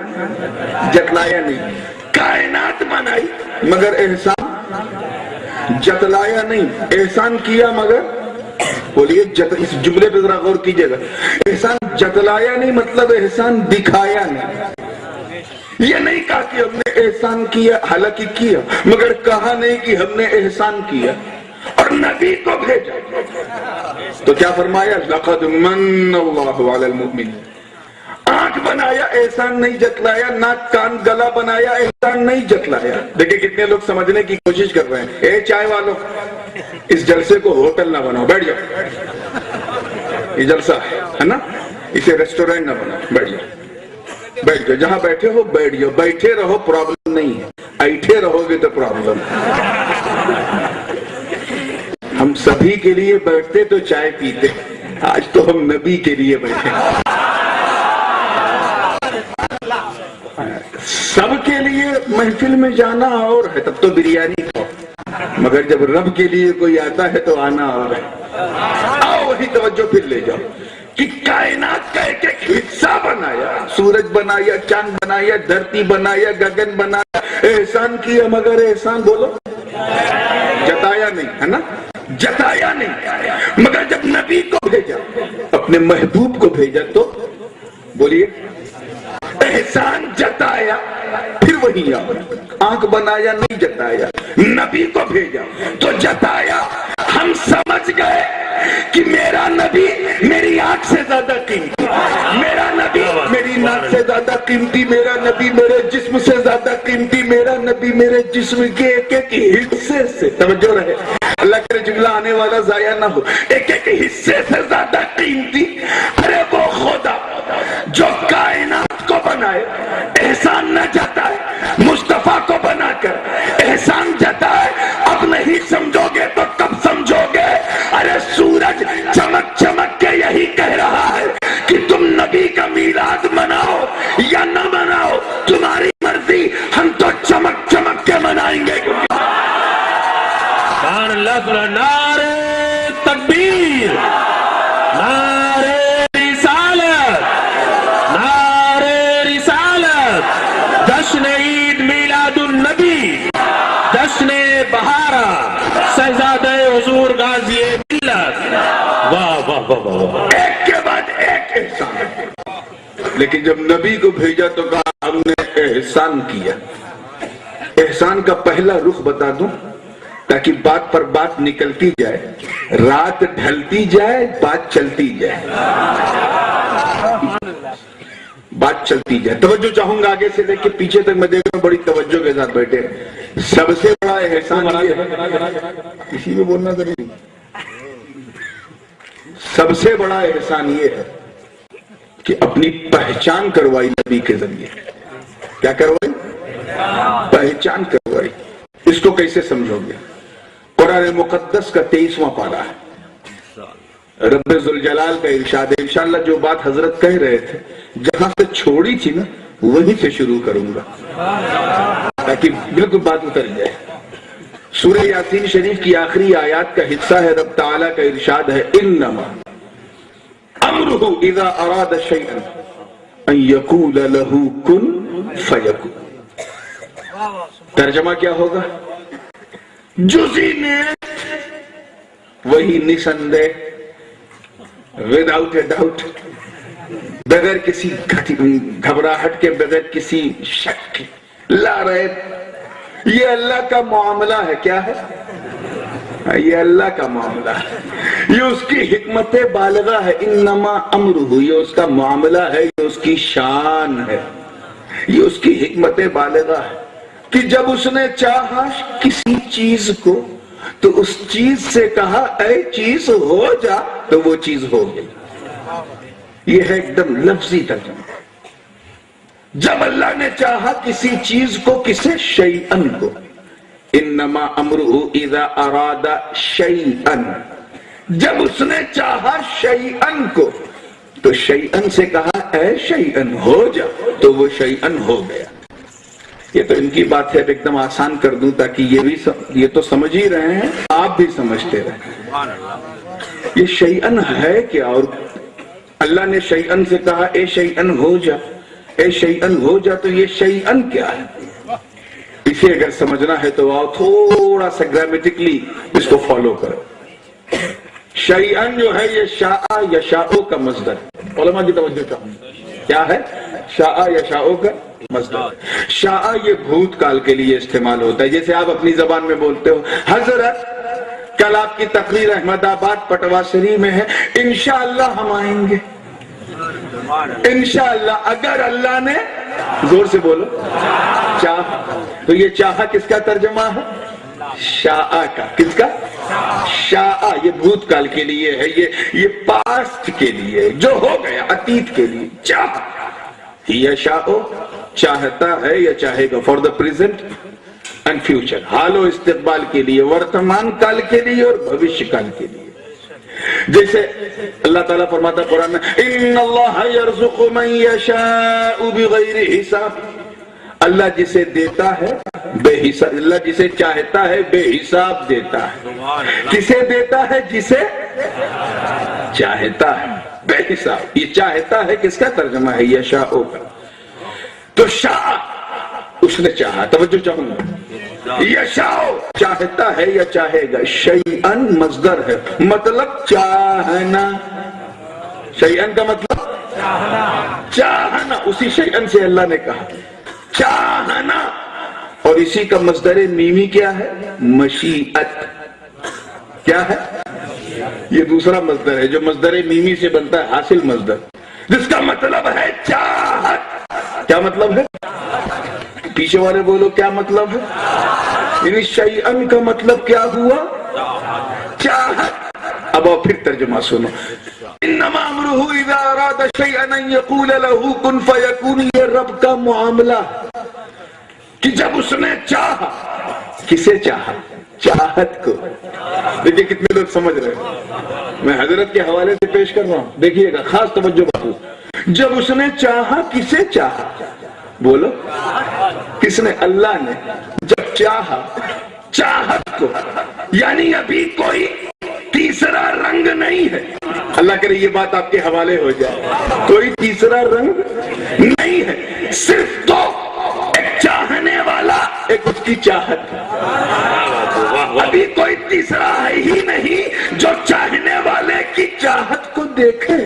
جتلایا نہیں. کائنات بنائی مگر احسان جتلایا نہیں. احسان کیا مگر, بولیے اس جملے پہ ذرا غور کیجئے گا. احسان جتلایا نہیں مطلب احسان دکھایا نہیں. یہ نہیں کہا کہ ہم نے احسان کیا, حالانکہ کیا, مگر کہا نہیں کہ ہم نے احسان کیا. اور نبی کو بھیجا تو کیا فرمایا لقد من اللہ علی المؤمنین. آنکھ بنایا احسان نہیں جتلایا, ناک کان گلا بنایا احسان نہیں جتلایا. دیکھیں کتنے لوگ سمجھنے کی کوشش کر رہے ہیں. اے چائے والوں, اس جلسے کو ہوٹل نہ بناؤ, بیٹھ جاؤ. یہ جلسہ ہے نا, اسے ریسٹورینٹ نہ بناؤ, بیٹھ جاؤ. بیٹھ جاؤ, جہاں بیٹھے ہو بیٹھ جاؤ. بیٹھے رہو, پرابلم نہیں ہے. ایٹھے رہو گے تو پرابلم. ہم سبھی کے لیے بیٹھتے تو چائے پیتے, آج تو ہم نبی کے لیے بیٹھے. سب کے لیے محفل میں جانا اور ہے, تب تو بریانی کھاؤ, مگر جب رب کے لیے کوئی آتا ہے تو آنا اور ہے. آؤ وہی توجہ پھر لے جاؤ کہ کائنات کا ایک ایک حصہ بنایا. سورج بنایا, چاند بنایا, دھرتی بنایا, گگن بنایا. احسان کیا مگر احسان بولو جتایا نہیں, ہے نا, جتایا نہیں. مگر جب نبی کو بھیجا, اپنے محبوب کو بھیجا تو بولیے احسان جتایا. پھر وہی آؤ. آنکھ بنایا نہیں جتایا, نبی کو بھیجا تو جتایا. ہم سمجھ گئے کہ میرا نبی میری آنکھ سے زیادہ قیمتی, میرا نبی میری ناک سے زیادہ قیمتی, میرا نبی میرے جسم سے زیادہ قیمتی, میرا نبی میرے جسم کے ایک ایک حصے سے, توجہ رہے, اللہ کے جملہ آنے والا ضائع نہ ہو, ایک ایک حصے سے زیادہ قیمتی. ارے وہ خدا جو کائنات کو بنائے احسان نہ جتائے, مصطفیٰ کو بنا کر احسان جتائے. اب نہیں سمجھو گے تو کب سمجھو گے؟ ارے سورج چمک چمک کے یہی کہہ رہا ہے کہ تم نبی کا میلاد مناؤ یا نہ مناؤ, تمہاری مرضی, ہم تو چمک چمک کے منائیں گے. سبحان اللہ. نعرہ تکبیر, نعرہ رسالت, نعرہ رسالت. جشن عید میلاد النبی, جشن بہارا, شہزادہ حضور واہ واہ، ایک کے بعد ایک احسان. لیکن جب نبی کو بھیجا تو کہا ہم نے احسان کیا. احسان کا پہلا رخ بتا دوں تاکہ بات پر بات نکلتی جائے, رات ڈھلتی جائے, بات چلتی جائے, بات چلتی جائے. توجہ چاہوں گا آگے سے لے کے پیچھے تک میں دیکھ رہا ہوں بڑی توجہ کے ساتھ بیٹھے. سب سے بڑا احسان یہ ہے, کسی میں بولنا ضروری, سب سے بڑا احسان یہ ہے کہ اپنی پہچان کروائی نبی کے ذریعے. کیا کروائی؟ پہچان کروائی. اس کو کیسے سمجھو گے؟ قرآن مقدس کا 23واں پارہ ہے. رب ذوالجلال کا ارشاد ہے. انشاءاللہ جو بات حضرت کہہ رہے تھے جہاں سے چھوڑی تھی نا وہیں سے شروع کروں گا تاکہ بالکل بات اتر جائے. سورہ یاسین شریف کی آخری آیات کا حصہ ہے. رب تعالیٰ کا ارشاد ہے انما امرہ اذا اراد شیئا ان یقول لہ کن فیکون. ترجمہ کیا ہوگا؟ جزی نے وہی نسندے, وداؤٹ اے ڈاؤٹ, بغیر کسی گھبراہٹ کے, بغیر کسی شک کے, لا رہے. یہ اللہ کا معاملہ ہے. کیا ہے؟ یہ اللہ کا معاملہ ہے, یہ اس کی حکمت بالغہ ہے. انما امرہ, یہ اس کا معاملہ ہے, یہ اس کی شان ہے, یہ اس کی حکمت بالغہ ہے کہ جب اس نے چاہا کسی چیز کو تو اس چیز سے کہا اے چیز ہو جا, تو وہ چیز ہو گئی. یہ ہے ایک دم لفظی ترجمہ. جب اللہ نے چاہا کسی چیز کو, کسے؟ شیئن کو. انما امرہ اذا اراد شیئن, جب اس نے چاہا شیئن کو تو شیئن سے کہا اے شیئن ہو جا, تو وہ شیئن ہو گیا. یہ تو ان کی بات ہے, ایک دم آسان کر دوں تاکہ یہ بھی یہ تو سمجھ ہی رہے ہیں, آپ بھی سمجھتے رہیں. یہ شیئن ہے کیا؟ اور اللہ نے شیئن سے کہا اے شیئن ہو جا, اے شیئن ہو جا, تو یہ شیئن کیا ہے؟ اسے اگر سمجھنا ہے تو آؤ تھوڑا سا گرامیٹکلی اس کو فالو کرو. شیئن جو ہے یہ شاء یشاء کا مصدر. علماء کی توجہ چاہوں گا, کیا ہے؟ شاء یشاء کا مصدر. شاء یہ بھوت کال کے لیے استعمال ہوتا ہے. جیسے آپ اپنی زبان میں بولتے ہو حضرت کل آپ کی تقریر احمد آباد پٹواسری میں ہے, انشاءاللہ ہم آئیں گے. انشاءاللہ, اگر اللہ نے, زور سے بولو, چاہا. تو یہ چاہا کس کا ترجمہ ہے؟ شاء کا. کس کا؟ شاء. یہ بھوت کال کے لیے ہے, یہ پاسٹ کے لیے, جو ہو گیا, عتیت کے لیے. چاہا یشاء, چاہتا ہے یا چاہے گا, for the present and future, حال و استقبال کے لیے, ورتمان کال کے لیے اور بھوشیہ کال کے لیے. جیسے اللہ تعالیٰ فرماتا قرآن میں ان اللہ یرزق من یشاء بغیر حساب. اللہ جسے دیتا ہے بے حساب, اللہ جسے چاہتا ہے بے حساب دیتا ہے. کسے دیتا ہے؟ جسے چاہتا ہے بے حساب. یہ چاہتا ہے کس کا ترجمہ ہے؟ یشاء کا. تو شاء اس نے چاہا. توجہ چاہوں گا, یشاء چاہتا ہے یا چاہے گا. شیئن مصدر ہے, مطلب چاہنا. شیئن کا مطلب چاہنا. اسی شیئن سے اللہ نے کہا چاہنا, اور اسی کا مصدر میمی کیا ہے؟ مشیت. کیا ہے؟ یہ دوسرا مصدر ہے جو مصدر میمی سے بنتا ہے, حاصل مصدر, جس کا مطلب ہے چاہت. کیا مطلب ہے؟ پیچھے والے بولو کیا مطلب ہے؟ یعنی شیئن کا مطلب کیا ہوا؟ چاہت. اب اور پھر ترجمہ سنو. انما امرہ اذا اراد شیئا ان یقول لہ کن فیکون. یہ رب کا معاملہ کہ جب اس نے چاہا, کسے چاہا؟ چاہت کو. دیکھیے کتنے لوگ سمجھ رہے ہیں, میں حضرت کے حوالے سے پیش کر رہا ہوں, دیکھیے گا, خاص توجہ باتوں. جب اس نے چاہا, کسے چاہا؟ بولو کس نے؟ اللہ نے. جب چاہا چاہت کو, یعنی ابھی کوئی تیسرا رنگ نہیں ہے. اللہ کرے یہ بات آپ کے حوالے ہو جائے. کوئی تیسرا رنگ نہیں ہے, صرف تو ایک چاہنے والا, ایک اس کی چاہت. ابھی کوئی تیسرا ہے ہی نہیں جو چاہنے والے کی چاہت کو دیکھے.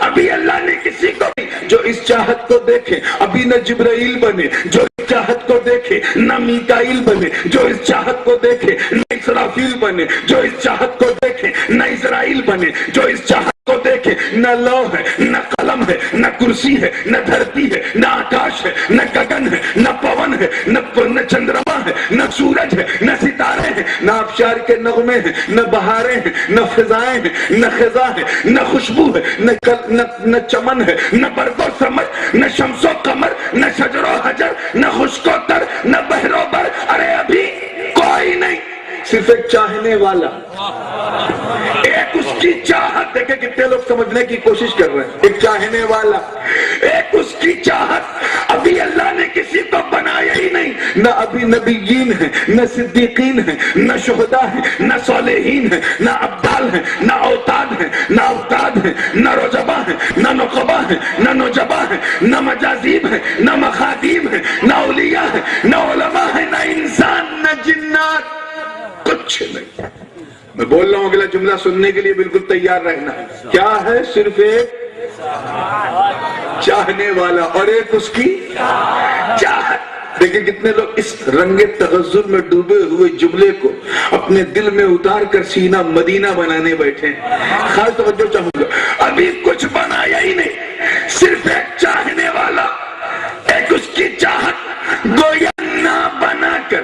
ابھی اللہ نے کسی کو بھی جو اس چاہت کو دیکھے ابھی نہ جبرائیل بنے, جو اس چاہت کو دیکھے نہ میکائیل بنے, جو اس چاہت کو دیکھے نہ اسرافیل بنے, جو اس چاہت کو دیکھے نہ اسرائیل بنے, جو اس چاہت کو دیکھے نہ لوح ہے نہ قلم ہے نہ کرسی ہے نہ دھرتی ہے نہ آکاش ہے نہ گگن ہے نہ پون ہے نہ چندرما ہے نہ سورج ہے نہ ستارے ہیں نہ آبشار کے نغمے ہیں نہ بہاریں ہیں نہ فضائیں ہیں نہ خزاں ہے نہ خوشبو ہے نہ چمن ہے نہ برق و سمر نہ شمس و قمر نہ شجر و حجر نہ خشک و تر نہ بحر و بر. ارے ابھی کوئی نہیں, صرف ایک چاہنے والا, ایک اس کی چاہت. دیکھیں کتنے لوگ سمجھنے کی کوشش کر رہے ہیں. ایک چاہنے والا, ایک اس کی چاہت. ابھی اللہ نے کسی کو بنایا ہی نہیں. نہ ابھی نبیین ہیں نہ صدیقین ہیں نہ شہداء ہیں نہ صالحین ہیں نہ ابدال ہیں نہ اوتاد ہیں نہ اوتاد ہیں نہ رجبا ہیں نہ نقبا ہیں نہ نجبا ہیں نہ مجازیب ہیں نہ مخادیب ہیں نہ اولیاء ہیں نہ علماء ہیں نہ انسان نہ جنات. کچھ نہیں. میں بول رہا ہوں اگلا جملہ سننے کے لیے بالکل تیار رہنا. کیا ہے؟ صرف ایک چاہنے والا اور ایک اس کی چاہت. دیکھیں کتنے لوگ اس رنگ تغزل میں ڈوبے ہوئے جملے کو اپنے دل میں اتار کر سینہ مدینہ بنانے بیٹھے. خاص توجہ چاہوں گا, ابھی کچھ بنایا ہی نہیں, صرف ایک چاہنے والا, ایک اس کی چاہت گویا نہ بنا کر.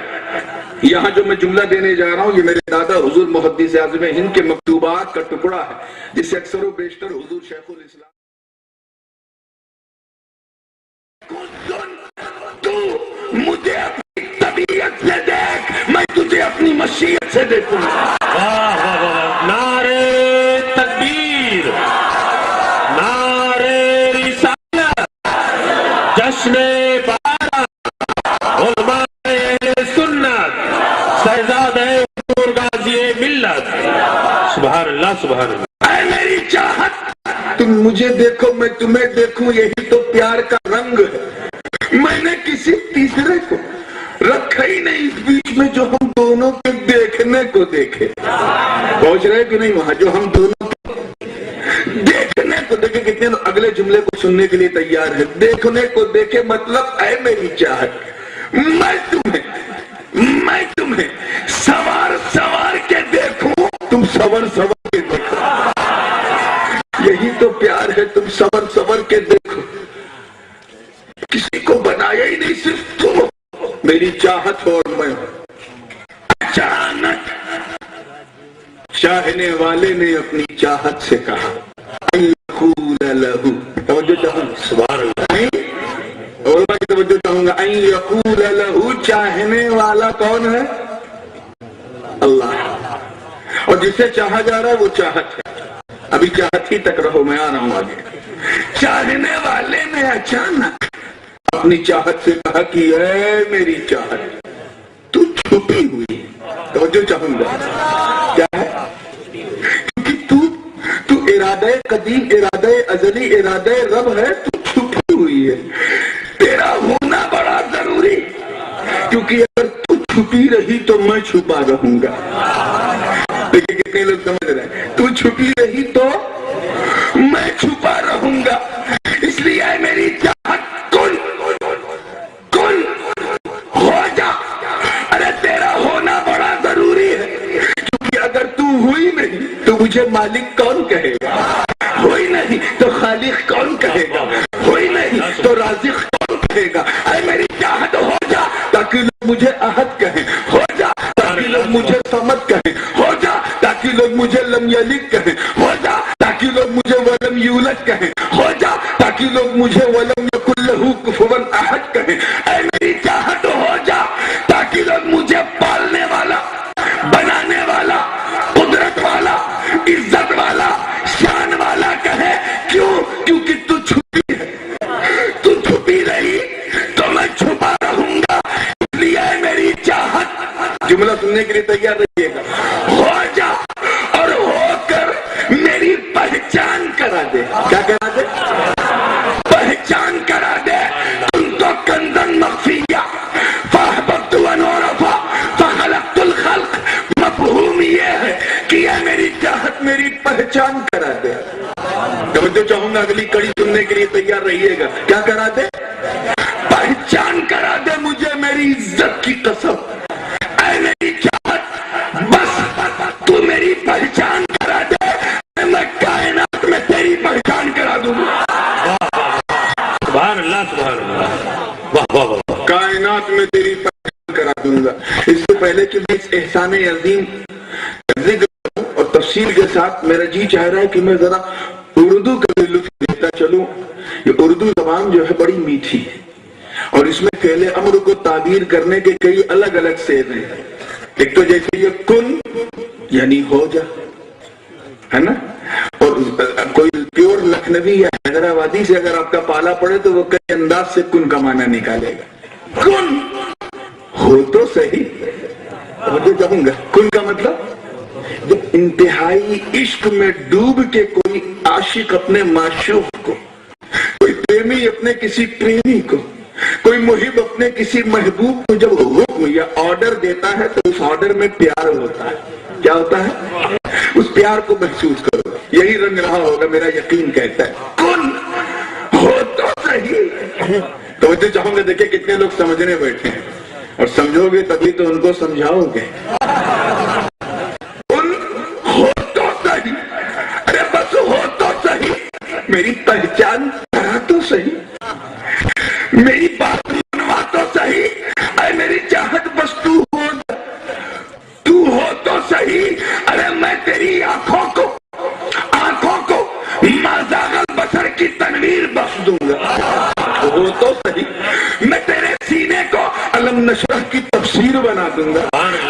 یہاں جو میں جملہ دینے جا رہا ہوں یہ میرے دادا حضور محدث اعظم ہند کے مکتوبات کا ٹکڑا ہے جسے اکثر و بیشتر حضور شیخ الاسلام. تو مجھے اپنی طبیعت سے دیکھ, میں تجھے اپنی مشیت سے دیکھوں. نعرے تکبیر, نعرے رسالت, جشن بارات, علماء اہل سنت, شہزادہ حضور غازی ملت. سبحان اللہ سبحان اللہ. اے میری چاہت, تم مجھے دیکھو میں تمہیں دیکھوں, یہی تو پیار کا رنگ ہے. میں نے کسی تیسرے کو رکھا ہی نہیں اس بیچ میں جو ہم دونوں کے دیکھنے کو دیکھے. پہنچ رہے کہ نہیں وہاں؟ جو ہم دونوں کو دیکھنے کو دیکھے. کتنے لوگ اگلے جملے کو سننے کے لیے تیار ہے؟ دیکھنے کو دیکھے مطلب اے میری چاہت میں تمہیں سوار کے دیکھوں, تم سور کے دیکھو. یہی تو پیار ہے, تم سور کے دیکھو. کسی کو بنایا ہی نہیں, صرف تم میری چاہت اور میں. اچانک چاہنے والے نے اپنی چاہت سے کہا ان یقول لہو. توجہ چاہوں گا, سبحان اللہ. علماء کی توجہ چاہوں گا. ان یقول لہو, چاہنے والا کون ہے؟ اللہ. اور جسے چاہا جا رہا ہے وہ چاہت ہے. ابھی چاہت ہی تک رہو, میں آ رہا ہوں آگے. چاہنے والے نے اچانک اپنی چاہت سے کہا کہ اے میری چاہت تو چھپی ہوئی ہے. توجہ چاہوں گا. کیا ہے؟ کیونکہ تو ارادہ قدیم, ارادہ ازلی, ارادہ رب ہے. تو چھپی ہوئی ہے. تیرا ہونا بڑا ضروری, کیونکہ اگر تو چھپی رہی تو میں چھپا رہوں گا. دیکھیں کتنے لوگ سمجھ رہے ہیں. تو چھپی رہی تو میں چھپا رہوں گا. اس لیے میری چاہت کن ہو جا. ارے تیرا ہونا بڑا ضروری ہے, کیونکہ اگر تو ہوئی نہیں تو مجھے مالک کون کہے گا؟ ہوئی نہیں تو خالق کون کہے گا؟ ہوئی نہیں تو رازق کون کہے گا؟ اے میری چاہت ہو جا تاکہ لوگ مجھے احد کہیں, ہو جا تاکہ لوگ مجھے صمد کہیں, ہو جا تاکہ لوگ مجھے لم یلد کہیں, ہو جا تاکہ لوگ مجھے ولم یولد کہیں, ہو جا تاکہ لوگ مجھے ولم یکن لہ کفوا احد کہیں. اے میری چاہت ہو جا تاکہ لوگ مجھے پالنے والا, بنانے والا, قدرت والا, عزت والا, شان والا کہے. کیوں؟ کیونکہ تو چھپی ہے. تو چھپی رہی تو میں چھپا رہوں گا. اس لیے میری چاہت, جملہ سننے کے لیے تیار رہیے گا, ہو جا اور ہو کر میری پہچان کرا دے. کیا کرا دے؟ پہچان کرا دے. تم تو کنزن مخفیہ فاحببت ونورفا فخلقت الخلق. مفہوم یہ ہے کہ یہ میری چاہت میری پہچان کرا دے. توجہ چاہوں گا اگلی کڑی سننے کے لیے تیار رہیے گا. کیا کرا دے؟ پہچان کرا دے مجھے میری عزت کی قسم. اے میری چاہت بس تو میری پہچان کرا دے، میں کائنات میں تیری پہچان کرا دوں گا. سبحان اللہ سبحان اللہ. واہ واہ واہ. کائنات میں تیری پہچان کرا دوں گا. اس سے پہلے کہ میں اس احسان عظیم ذکر اور تفصیل کے ساتھ میرا جی چاہ رہا ہے کہ میں ذرا اردو کا بھی لطف لیتا چلوں. یہ اردو زبان جو ہے بڑی میٹھی ہے اور اس میں فعل امر کو تعبیر کرنے کے کئی الگ الگ سیز ہیں. ایک تو جیسے یہ کن یعنی ہو جا ہے نا، اور کوئی پیور لکھنوی یا حیدرآبادی سے اگر آپ کا پالا پڑے تو وہ کئی انداز سے کن کا معنی نکالے گا. کن ہو تو صحیح. مجھے کہوں گا کن کا مطلب جب انتہائی عشق میں ڈوب کے کوئی عاشق اپنے معشوق کو، کوئی پریمی اپنے کسی پریمی کو، کوئی محب اپنے کسی محبوب کو جب حکم یا آرڈر دیتا ہے تو اس آرڈر میں پیار ہوتا ہے. کیا ہوتا ہے؟ اس پیار کو محسوس کرو. یہی رنگ رہا ہوگا میرا یقین کہتا ہے. کن ہو تو صحیح. توجہ چاہوں گا، دیکھیں کتنے لوگ سمجھنے بیٹھے ہیں اور سمجھو گے تبھی تو ان کو سمجھاؤ گے. کن ہو تو صحیح. ارے بس ہو تو صحیح. میری پہچان کرا تو صحیح. میری بات منوا تو صحیح. اے میری چاہت بس تو ہو تو صحیح. ارے میں تیری آنکھوں کو مازاغ البصر کی تنویر بخش دوں گا. ہو تو صحیح. میں تیرے سینے کو علم نشرح کی تفسیر بنا دوں گا.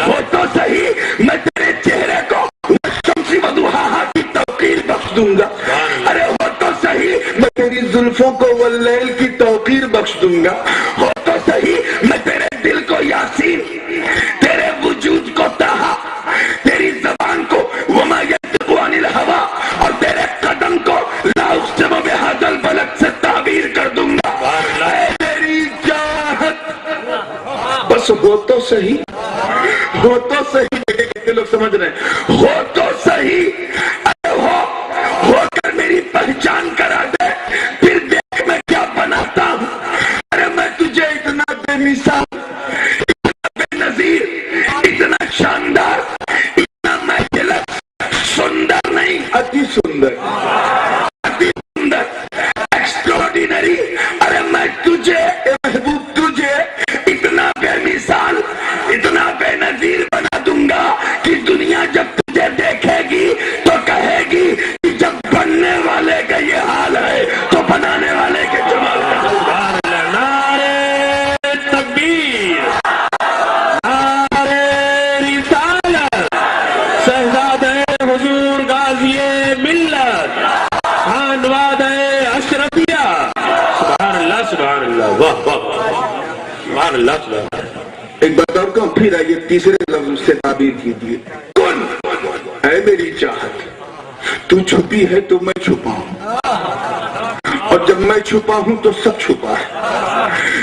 ہو تو صحیح. میں تیرے چہرے کو شمس وضحاہا کی توقیر بخش دوں گا. ارے ہو تو صحیح. میں تیری زلفوں کو واللیل کی توقیر بخش دوں گا. ہو تو صحیح. میں تیرے دل کو یاسین، تیرے وجود کو تہا، تیری زبان کو وما ینطق عن الہوا اور تیرے قدم کو لا اقسم بہذا البلد سے تعبیر کر دوں گا. اے میری چاہت بس ہو تو صحیح. ہو تو صحیح. دیکھیں کتنے لوگ سمجھ رہے ہیں. ہو تو صحیح. ہو کر میری پہچان کرا دے، پھر دیکھ میں کیا بناتا ہوں. ارے میں تجھے اتنا بے مثال، اتنا بے نظیر، اتنا شاندار، اتنا محلت سندر نہیں، اتی سندر، اتی سندر، ایکسٹراڈینری. ارے میں تجھے محبوب تجھے اتنا بے مثال، اتنا بے نظیر بنا دوں گا کہ دنیا جب تجھے دیکھے گی تو کہے گی کہ جب بننے والے کا یہ حال ہے تو بنانے والے کے جمال کا. نعرے تکبیر، نعرے رسالت، شہزادہ حضور غازی ملت، خانوادہ اشرفیہ. سبحان اللہ سبحان اللہ. واہ واہ سبحان اللہ سبحان اللہ. ایک بات اور کہوں، پھر آئیے تیسرے لفظ سے تعبیر کیجیے. کن اے میری چاہت تو چھپی ہے تو میں چھپا ہوں، اور جب میں چھپا ہوں تو سب چھپا ہے.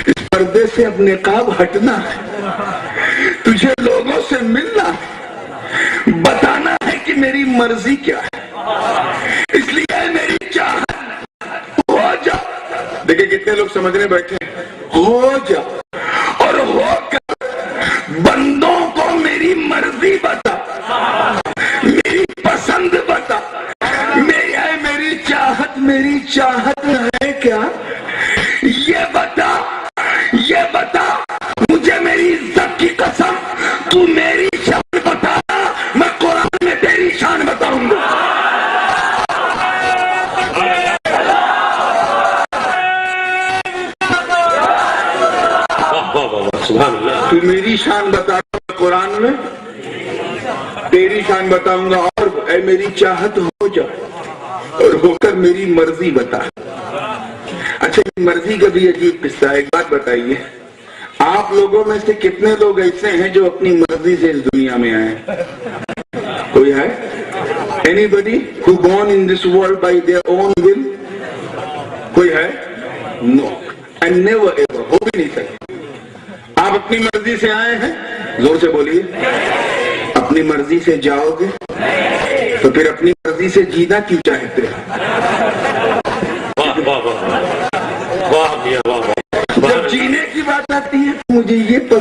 اس پردے سے اب نقاب ہٹنا ہے، تجھے لوگوں سے ملنا ہے، بتانا ہے کہ میری مرضی کیا ہے. اس لیے اے میری چاہت ہو جا. دیکھیں کتنے لوگ سمجھنے بیٹھے ہیں. ہو جا اور ہو کر بندوں کو میری مرضی بتا، میری پسند بتا. میری چاہت ہے کیا یہ بتا مجھے میری عزت کی قسم. تو میری شان بتا، میں قرآن میں تیری شان بتاؤں گا. تو میری شان بتا، قرآن میں تیری شان بتاؤں گا. اور اے میری چاہت ہو جا اور ہو کر میری مرضی بتا. اچھا مرضی کا بھی عجیب قصہ ہے. ایک بات بتائیے، آپ لوگوں میں سے کتنے لوگ ایسے ہیں جو اپنی مرضی سے اس دنیا میں آئے؟ کوئی ہے؟ Anybody who born in this world by their own will? کوئی ہے؟ No. And never ever. ہو بھی نہیں سکتا. آپ اپنی مرضی سے آئے ہیں؟ زور سے بولیے. اپنی مرضی سے جاؤ گے تو پھر اپنی مرضی سے جینا کیوں چاہتے ہیں؟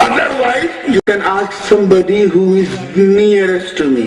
Otherwise, you can ask somebody who is nearest to me.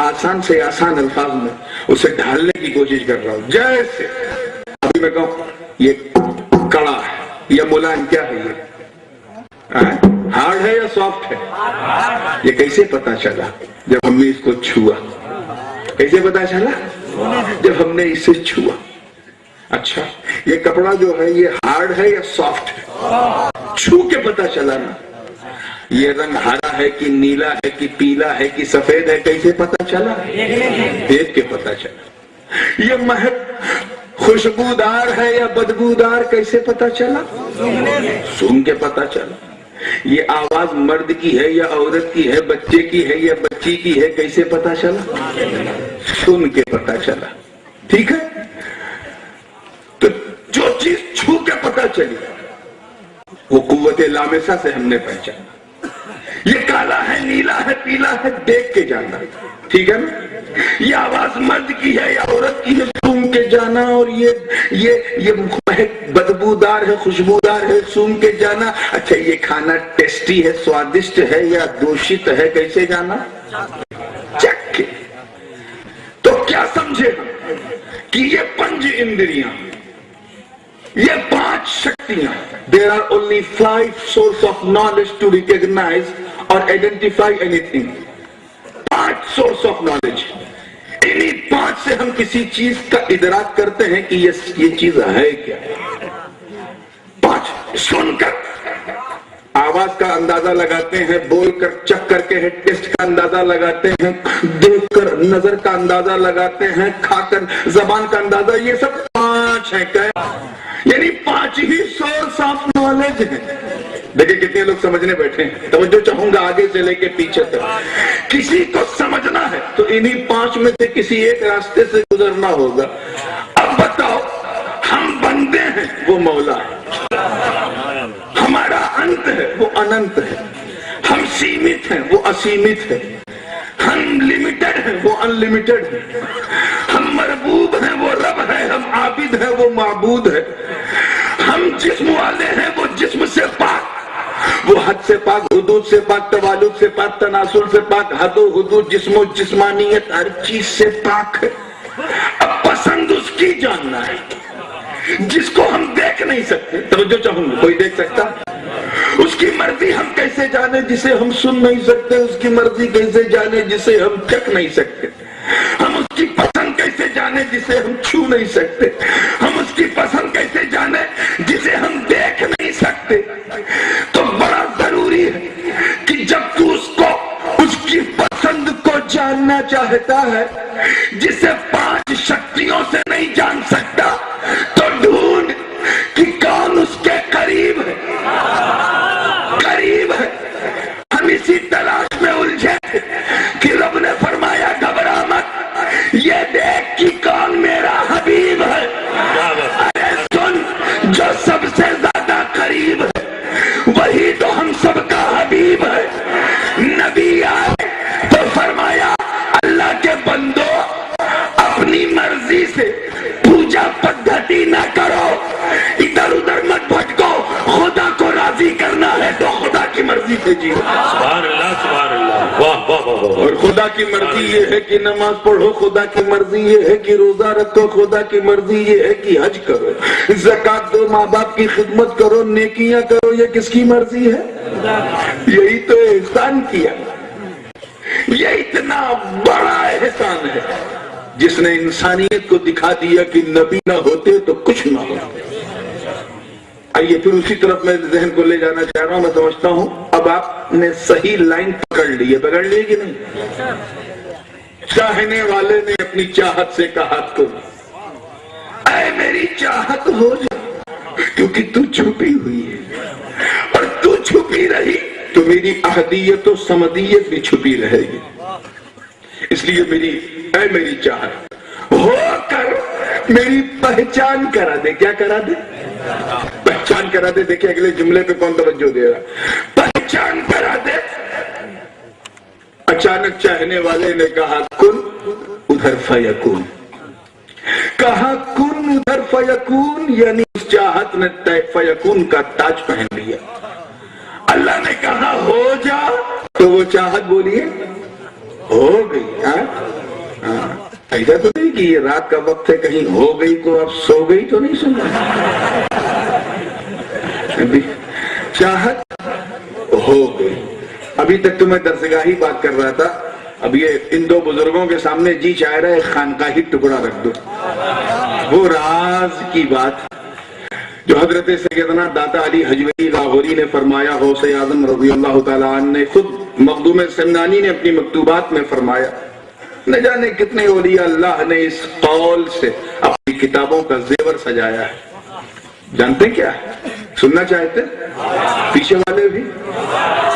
آسان سے آسان الفاظ میں اسے ڈھالنے کی کوشش کر رہا ہوں. جیسے ابھی میں کہوں یہ کڑا ہے یا ملائم، کیا ہے یہ؟ ہارڈ ہے یا سافٹ ہے؟ یہ کیسے پتا چلا؟ جب ہم نے اس کو چھوا. کیسے پتا چلا؟ جب ہم نے اسے چھوا. اچھا یہ کپڑا جو ہے یہ ہارڈ ہے یا سافٹ ہے؟ چھو کے پتا چلا نا. یہ رنگ ہرا ہے کہ نیلا ہے کہ پیلا ہے کہ سفید ہے، کیسے پتا چلا؟ دیکھ کے پتا چلا. یہ مہک خوشبودار ہے یا بدبودار، کیسے پتا چلا؟ سن کے پتا چلا. یہ آواز مرد کی ہے یا عورت کی ہے، بچے کی ہے یا بچی کی ہے، کیسے پتا چلا؟ سن کے پتا چلا. ٹھیک ہے، تو جو چیز چھو کے پتا چلی وہ قوت لامسہ سے ہم نے پہچانا. یہ کالا ہے، نیلا ہے، پیلا ہے، دیکھ کے جانا. ٹھیک ہے نا؟ یہ آواز مرد کی ہے یا عورت کی ہے، سون کے جانا. اور یہ بدبودار ہے، خوشبودار ہے، سون کے جانا. اچھا یہ کھانا ٹیسٹی ہے، سوادشٹ ہے یا دوشت ہے، کیسے جانا؟ چکھ کے. تو کیا سمجھے ہم کہ یہ پنج اندریاں، یہ پانچ شکتیاں، there are only 5 source of knowledge to recognize or identify anything. 5 source of knowledge. انہی 5 سے ہم کسی چیز کا ادراک کرتے ہیں کہ یہ چیز ہے کیا. 5 سن کر آواز کا اندازہ لگاتے ہیں، بول کر چک کر کے ٹیسٹ کا اندازہ لگاتے ہیں، دیکھ کر نظر کا اندازہ لگاتے ہیں، کھا کر زبان کا اندازہ. یہ سب 5 ہیں. کیا یعنی 5 ہی سورس آف نالج ہے. دیکھیں کتنے لوگ سمجھنے بیٹھے ہیں. توجہ چاہوں گا آگے سے لے کے پیچھے تک. کسی کو سمجھنا ہے تو انہی 5 میں سے کسی ایک راستے سے گزرنا ہوگا. اب بتاؤ، ہم بندے ہیں، وہ مولا ہے. ہمارا انت ہے، وہ اننت ہے. ہم سیمت ہیں، وہ اسیمت ہے. ہم لمیٹڈ ہیں، وہ ان لمیٹڈ ہے. ہم مربوب ہیں، وہ رب ہے. ہم عابد ہیں، وہ معبود ہے. ہم جسم والے ہیں، وہ جسم سے پاک، وہ حد سے پاک، حدود سے پاک، توالد سے پاک، تناسل سے پاک، حد و حدود، جسم و جسمانیت، ہر چیز سے پاک ہے. اب پسند اس کی جاننا ہے جس کو ہم دیکھ نہیں سکتے. توجہ چاہوں گا، کوئی دیکھ سکتا؟ اس کی مرضی ہم کیسے جانے جسے ہم سن نہیں سکتے؟ اس کی مرضی کیسے جانے جسے ہم چکھ نہیں سکتے؟ ہم اس کی پسند کیسے جانے جسے ہم چھو نہیں سکتے؟ ہم اس کی پسند کیسے جانے جسے ہم دیکھ نہیں سکتے؟ تو بڑا ضروری ہے کہ جب تو اس کی پسند کو جاننا چاہتا ہے جسے 5 شکتیوں سے نہیں جان سکتا، تو ڈھونڈ کہ کون اس کے قریب ہے. قریب ہے. ہم اسی تلاش میں الجھے کہ رب نے فرمایا گھبرا مت، یہ دیکھ کہ کون میرا حبیب ہے. ارے سن، جو سب سے زیادہ قریب ہے وہی تو ہم سب کا حبیب ہے. نبی آئے تو فرمایا اللہ کے بندو، اپنی مرضی سے پوجا پدھتی نہ کرو، ادھر ادھر مت بھٹکو. خدا کو راضی کرنا ہے تو خدا کی مرضی سے جیو. سبحان اللہ، سبحان اللہ، واہ واہ واہ. اور خدا کی مرضی یہ ہے کہ نماز پڑھو، خدا کی مرضی یہ ہے کہ روزہ رکھو، خدا کی مرضی یہ ہے کہ حج کرو، زکات دو، ماں باپ کی خدمت کرو، نیکیاں کرو. یہ کس کی مرضی ہے؟ یہی تو احسان کیا. یہ اتنا بڑا احسان ہے جس نے انسانیت کو دکھا دیا کہ نبی نہ ہوتے تو کچھ نہ ہوتا. آئیے پھر اسی طرف میں ذہن کو لے جانا چاہ رہا ہوں. میں سمجھتا ہوں اب آپ نے صحیح لائن پکڑ لی کہ نہیں؟ چاہنے والے نے اپنی چاہت سے کہا تو اے میری چاہت ہو جا، کیونکہ تو چھپی ہوئی ہے، اور تو چھپی رہی تو میری احدیت و سمدیت بھی چھپی رہے گی. اس لیے اے میری چاہت ہو کر میری پہچان کرا دے. کیا کرا دے؟ پہچان کرا دے. دیکھیں اگلے جملے پہ کون توجہ دے رہا. پہچان کرا دے. اچانک چاہنے والے نے کہا کن، ادھر فیکون. کہا کن، ادھر فیکون، یعنی اس چاہت نے فیکون کا تاج پہن لیا. اللہ نے کہا ہو جا تو وہ چاہت بولیے ہو گئی. ایسا تو نہیں کہ یہ رات کا وقت ہے کہیں ہو گئی کو اب سو گئی تو نہیں سنا. چاہت ہو گئی. ابھی تک تو میں درسگاہی بات کر رہا تھا. اب یہ ان دو بزرگوں کے سامنے جی چاہ رہا ہے خانقاہی ٹکڑا رکھ دو. وہ راز کی بات جو حضرت سیدنا داتا علی حجویری لاہوری نے فرمایا، غوث اعظم رضی اللہ تعالیٰ عنہ نے خود مخدوم سمنانی نے اپنی مکتوبات میں فرمایا. نہ جانے کتنے اولیاء اللہ نے اس قول سے اپنی کتابوں کا زیور سجایا ہے. جانتے کیا ہے؟ سننا چاہتے؟ پیچھے والے بھی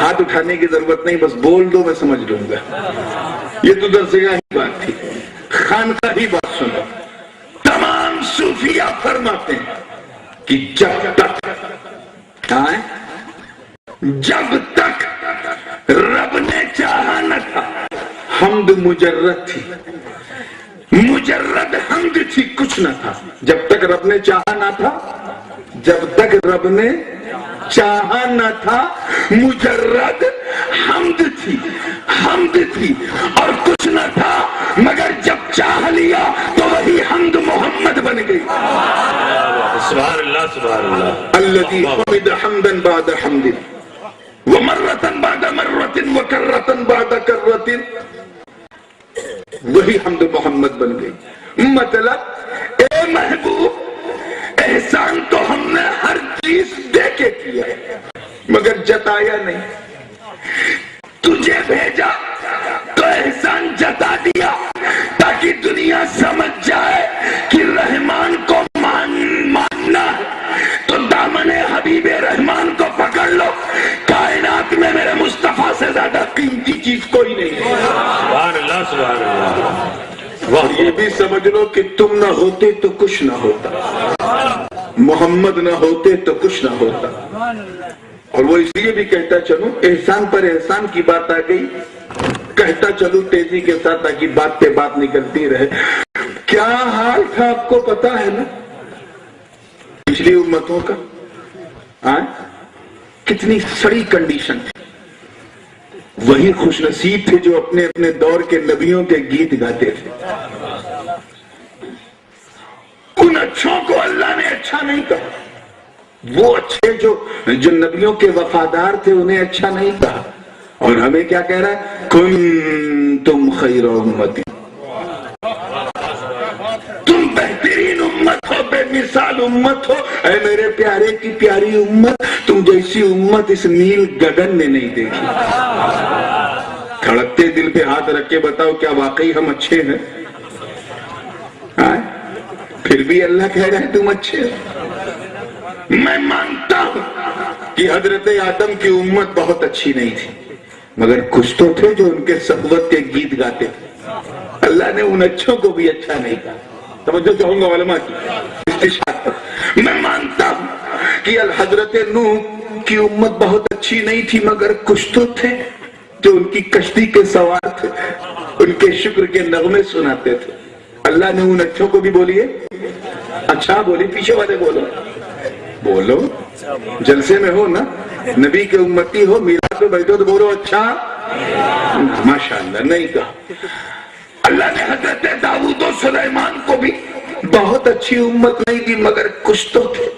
ہاتھ اٹھانے کی ضرورت نہیں، بس بول دو میں سمجھ لوں گا. یہ تو درسگاہی بات تھی، خانقاہی بات سنو. تمام صوفیاء فرماتے ہیں کہ جب تک رب نے چاہا نہ تھا حمد مجرد تھی. مجرد حمد تھی، کچھ نہ تھا. جب تک رب نے چاہا نہ تھا، جب تک رب نے چاہا نہ تھا مجرد حمد تھی. حمد تھی اور کچھ نہ تھا، مگر جب چاہ لیا تو وہی حمد محمد بن گئی. سبحان اللہ سبحان اللہ. الذي حمد حمدا بعد حمد ومرة بعد مرة وكرة بعد كرة، وہی حمد محمد بن گئی. مطلب اے محبوب، احسان تو ہم نے ہر چیز دے کے کیا مگر جتایا نہیں. تجھے بھیجا تو احسان جتا دیا تاکہ دنیا سمجھ جائے کہ رحمان کو ماننا ہے تو دامن حبیب رحمان کو پکڑ لو. کائنات میں میرے مصطفیٰ سے زیادہ قیمتی چیز کوئی نہیں ہے. سبحان اللہ سبحان اللہ. اور یہ بھی سمجھ لو کہ تم نہ ہوتے تو کچھ نہ ہوتا، محمد نہ ہوتے تو کچھ نہ ہوتا. اور وہ اس لیے بھی کہتا چلوں، احسان پر احسان کی بات آ گئی، کہتا چلوں تیزی کے ساتھ تاکہ بات پہ بات نکلتی رہے. کیا حال تھا آپ کو پتا ہے نا پچھلی امتوں کا؟ کتنی سڑی کنڈیشن تھی. وہی خوش نصیب تھے جو اپنے اپنے دور کے نبیوں کے گیت گاتے تھے. ان اچھوں کو اللہ نے اچھا نہیں کہا. وہ اچھے جو نبیوں کے وفادار تھے انہیں اچھا نہیں کہا. اور ہمیں کیا کہہ رہا ہے؟ کنتم خیر امتی، تم بہترین امت ہو، بے مثال امت ہو. اے میرے پیارے کی پیاری امت، تم جیسی امت اس نیل گگن نے نہیں دیکھی. کھڑکتے دل پہ ہاتھ رکھ کے بتاؤ کیا واقعی ہم اچھے ہیں؟ پھر بھی اللہ کہہ رہا ہے تم اچھے ہو. میں مانتا ہوں کہ حضرت آدم کی امت بہت اچھی نہیں تھی، مگر کچھ تو تھے جو ان کے صحبت کے گیت گاتے تھے. اللہ نے ان اچھوں کو بھی اچھا نہیں کہا. توجہ چاہوں گا علماء کی استشہاد پر. میں مانتا ہوں کہ حضرت نوح کی امت بہت اچھی نہیں تھی، مگر کچھ تو تھے جو ان کی کشتی کے سوار تھے، ان کے شکر کے نغمے سناتے تھے. اللہ نے ان اچھوں کو بھی بولیے اچھا بولی. پیچھے والے بولو بولو، جلسے میں ہو نا، نبی کے امتی ہو، میلاد پہ بیٹھو تو بولو اچھا. ماشاءاللہ نہیں کہا. اللہ نے حضرت داؤد و سلیمان کو بھی بہت اچھی امت نہیں دی، مگر کچھ تو تھے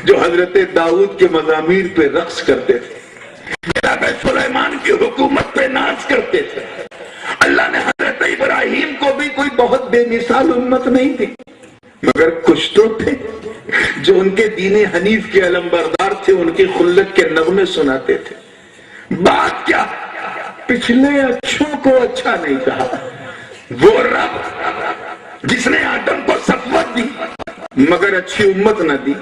جو حضرت داؤد کے مزامیر پہ رقص کرتے تھے، جناب سلیمان کی حکومت پہ ناز کرتے تھے. اللہ نے حضرت ابراہیم کو بھی کوئی بہت بے مثال امت نہیں دی، مگر کچھ تو تھے جو ان کے دین حنیف کے علم بردار تھے، ان کی خلت کے نغمے سناتے تھے. بات کیا؟ پچھلے اچھوں کو اچھا نہیں کہا. وہ رب جس نے آدم کو صفوت دی مگر اچھی امت نہ دی،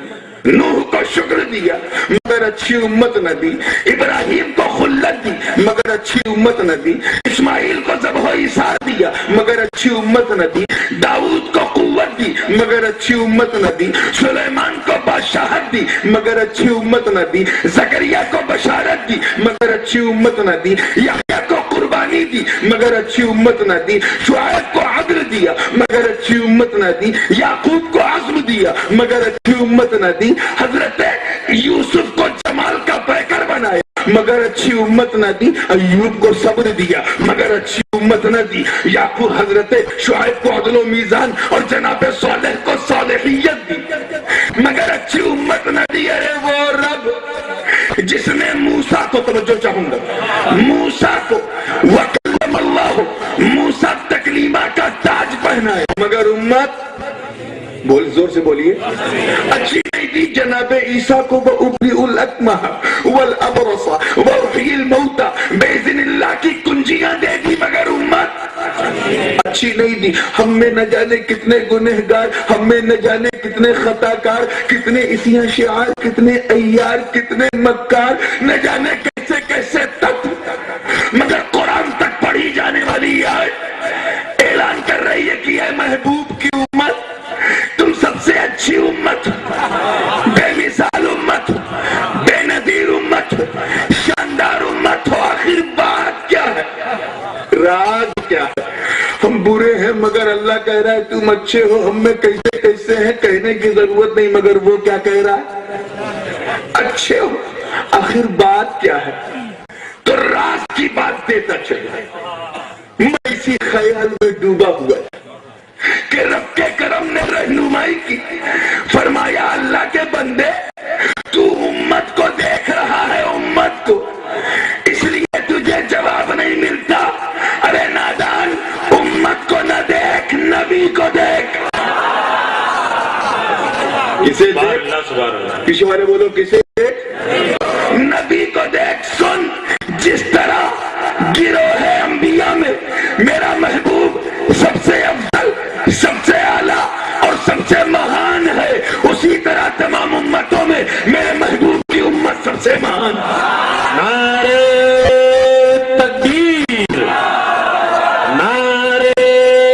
نوح کو شکر دیا مگر اچھی امت نہ دی، ابراہیم کو خلت دی مگر اچھی امت نہ دی، اسماعیل کو ذبح و ایثار دیا مگر اچھی امت نہ دی، داؤد کو قوت دی مگر اچھی امت نہ دی، سلیمان کو بادشاہت دی مگر اچھی امت نہ دی، زکریا کو بشارت دی مگر اچھی امت نہ دی، یحییٰ کو قربانی دی مگر اچھی امت نہ دی، شعیب کو عدل دیا مگر اچھی امت نہ دی، یعقوب کو عزم دیا مگر اچھی امت نہ دی، حضرت یوسف کو جمال کا پیکر بنایا مگر اچھی امت نہ دی. ایوب کو صبر دیا مگر اچھی امت نہ دی. یعقوب حضرت شعیب کو عدل و میزان اور جناب صالح کو صالحیت دی مگر اچھی امت نہ دی. ارے وہ رب جس نے موسیٰ کو, توجہ چاہوں گا, موسیٰ کو وکلم اللہ, موسیٰ تکلیمہ کا تاج پہنا ہے مگر امت, بول زور سے بولیے, اچھی نہیں دی. جناب عیسیٰ کو وَأُبْرِئُ الْأَكْمَحَ وَالْأَبْرَصَ وَأُحْيِي الْمَوْتَى بِإِذْنِ اللہ کی کنجیاں دے دی مگر امت اچھی نہیں دی. ہم میں نہ جانے کتنے گنہگار, ہم میں نہ جانے کتنے خطاکار, کتنے اسیاں شعار, کتنے ایار, کتنے مکار, نہ جانے کیسے کیسے تک, مگر قرآن تک پڑھی جانے والی آیت اعلان کر رہی ہے کہ اے محبوب کی امت, تم سب سے اچھی امت, بے مثال امت, بے نظیر امت, شاندار امت ہو. آخر بات کیا ہے, راز کیا ہے؟ ہم برے ہیں مگر اللہ کہہ رہا ہے تم اچھے ہو. ہم میں کیسے کیسے ہیں کہنے کی ضرورت نہیں مگر وہ کیا کہہ رہا ہے, اچھے ہو. آخر بات کیا ہے؟ تو راز کی بات دیتا چلا. میں اسی خیال میں ڈوبا ہوا کہ رب کے کرم نے رہنمائی کی. فرمایا اللہ کے بندے تو امت کو دیکھ رہا ہے, امت کو, اس لیے تجھے جواب نہیں ملتا. ارے نادان, امت کو نہ دیکھ, نبی کو دیکھ. کسے دیکھ؟ پیچھے والے بولو کسے دیکھ؟ نبی کو دیکھ. سن, جس طرح گروہ انبیاء میں میرا محبوب سب سے افضل, سب سے اعلیٰ اور سب سے مہان ہے, اسی طرح تمام امتوں میں میرے محبوب کی امت سب سے مہان. نعرہ تکبیر, نعرہ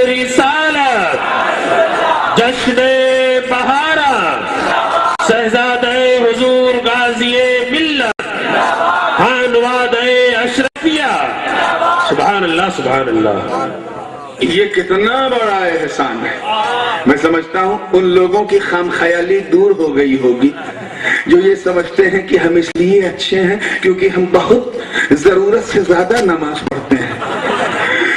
رسالت, جشن بہارا, شہزادہ حضور غازی ملت, خانواد اشرفیہ. سبحان اللہ, سبحان اللہ. یہ کتنا بڑا احسان ہے. میں سمجھتا ہوں ان لوگوں کی خام خیالی دور ہو گئی ہوگی جو یہ سمجھتے ہیں کہ ہم اس لیے اچھے ہیں کیونکہ ہم بہت ضرورت سے زیادہ نماز پڑھتے ہیں.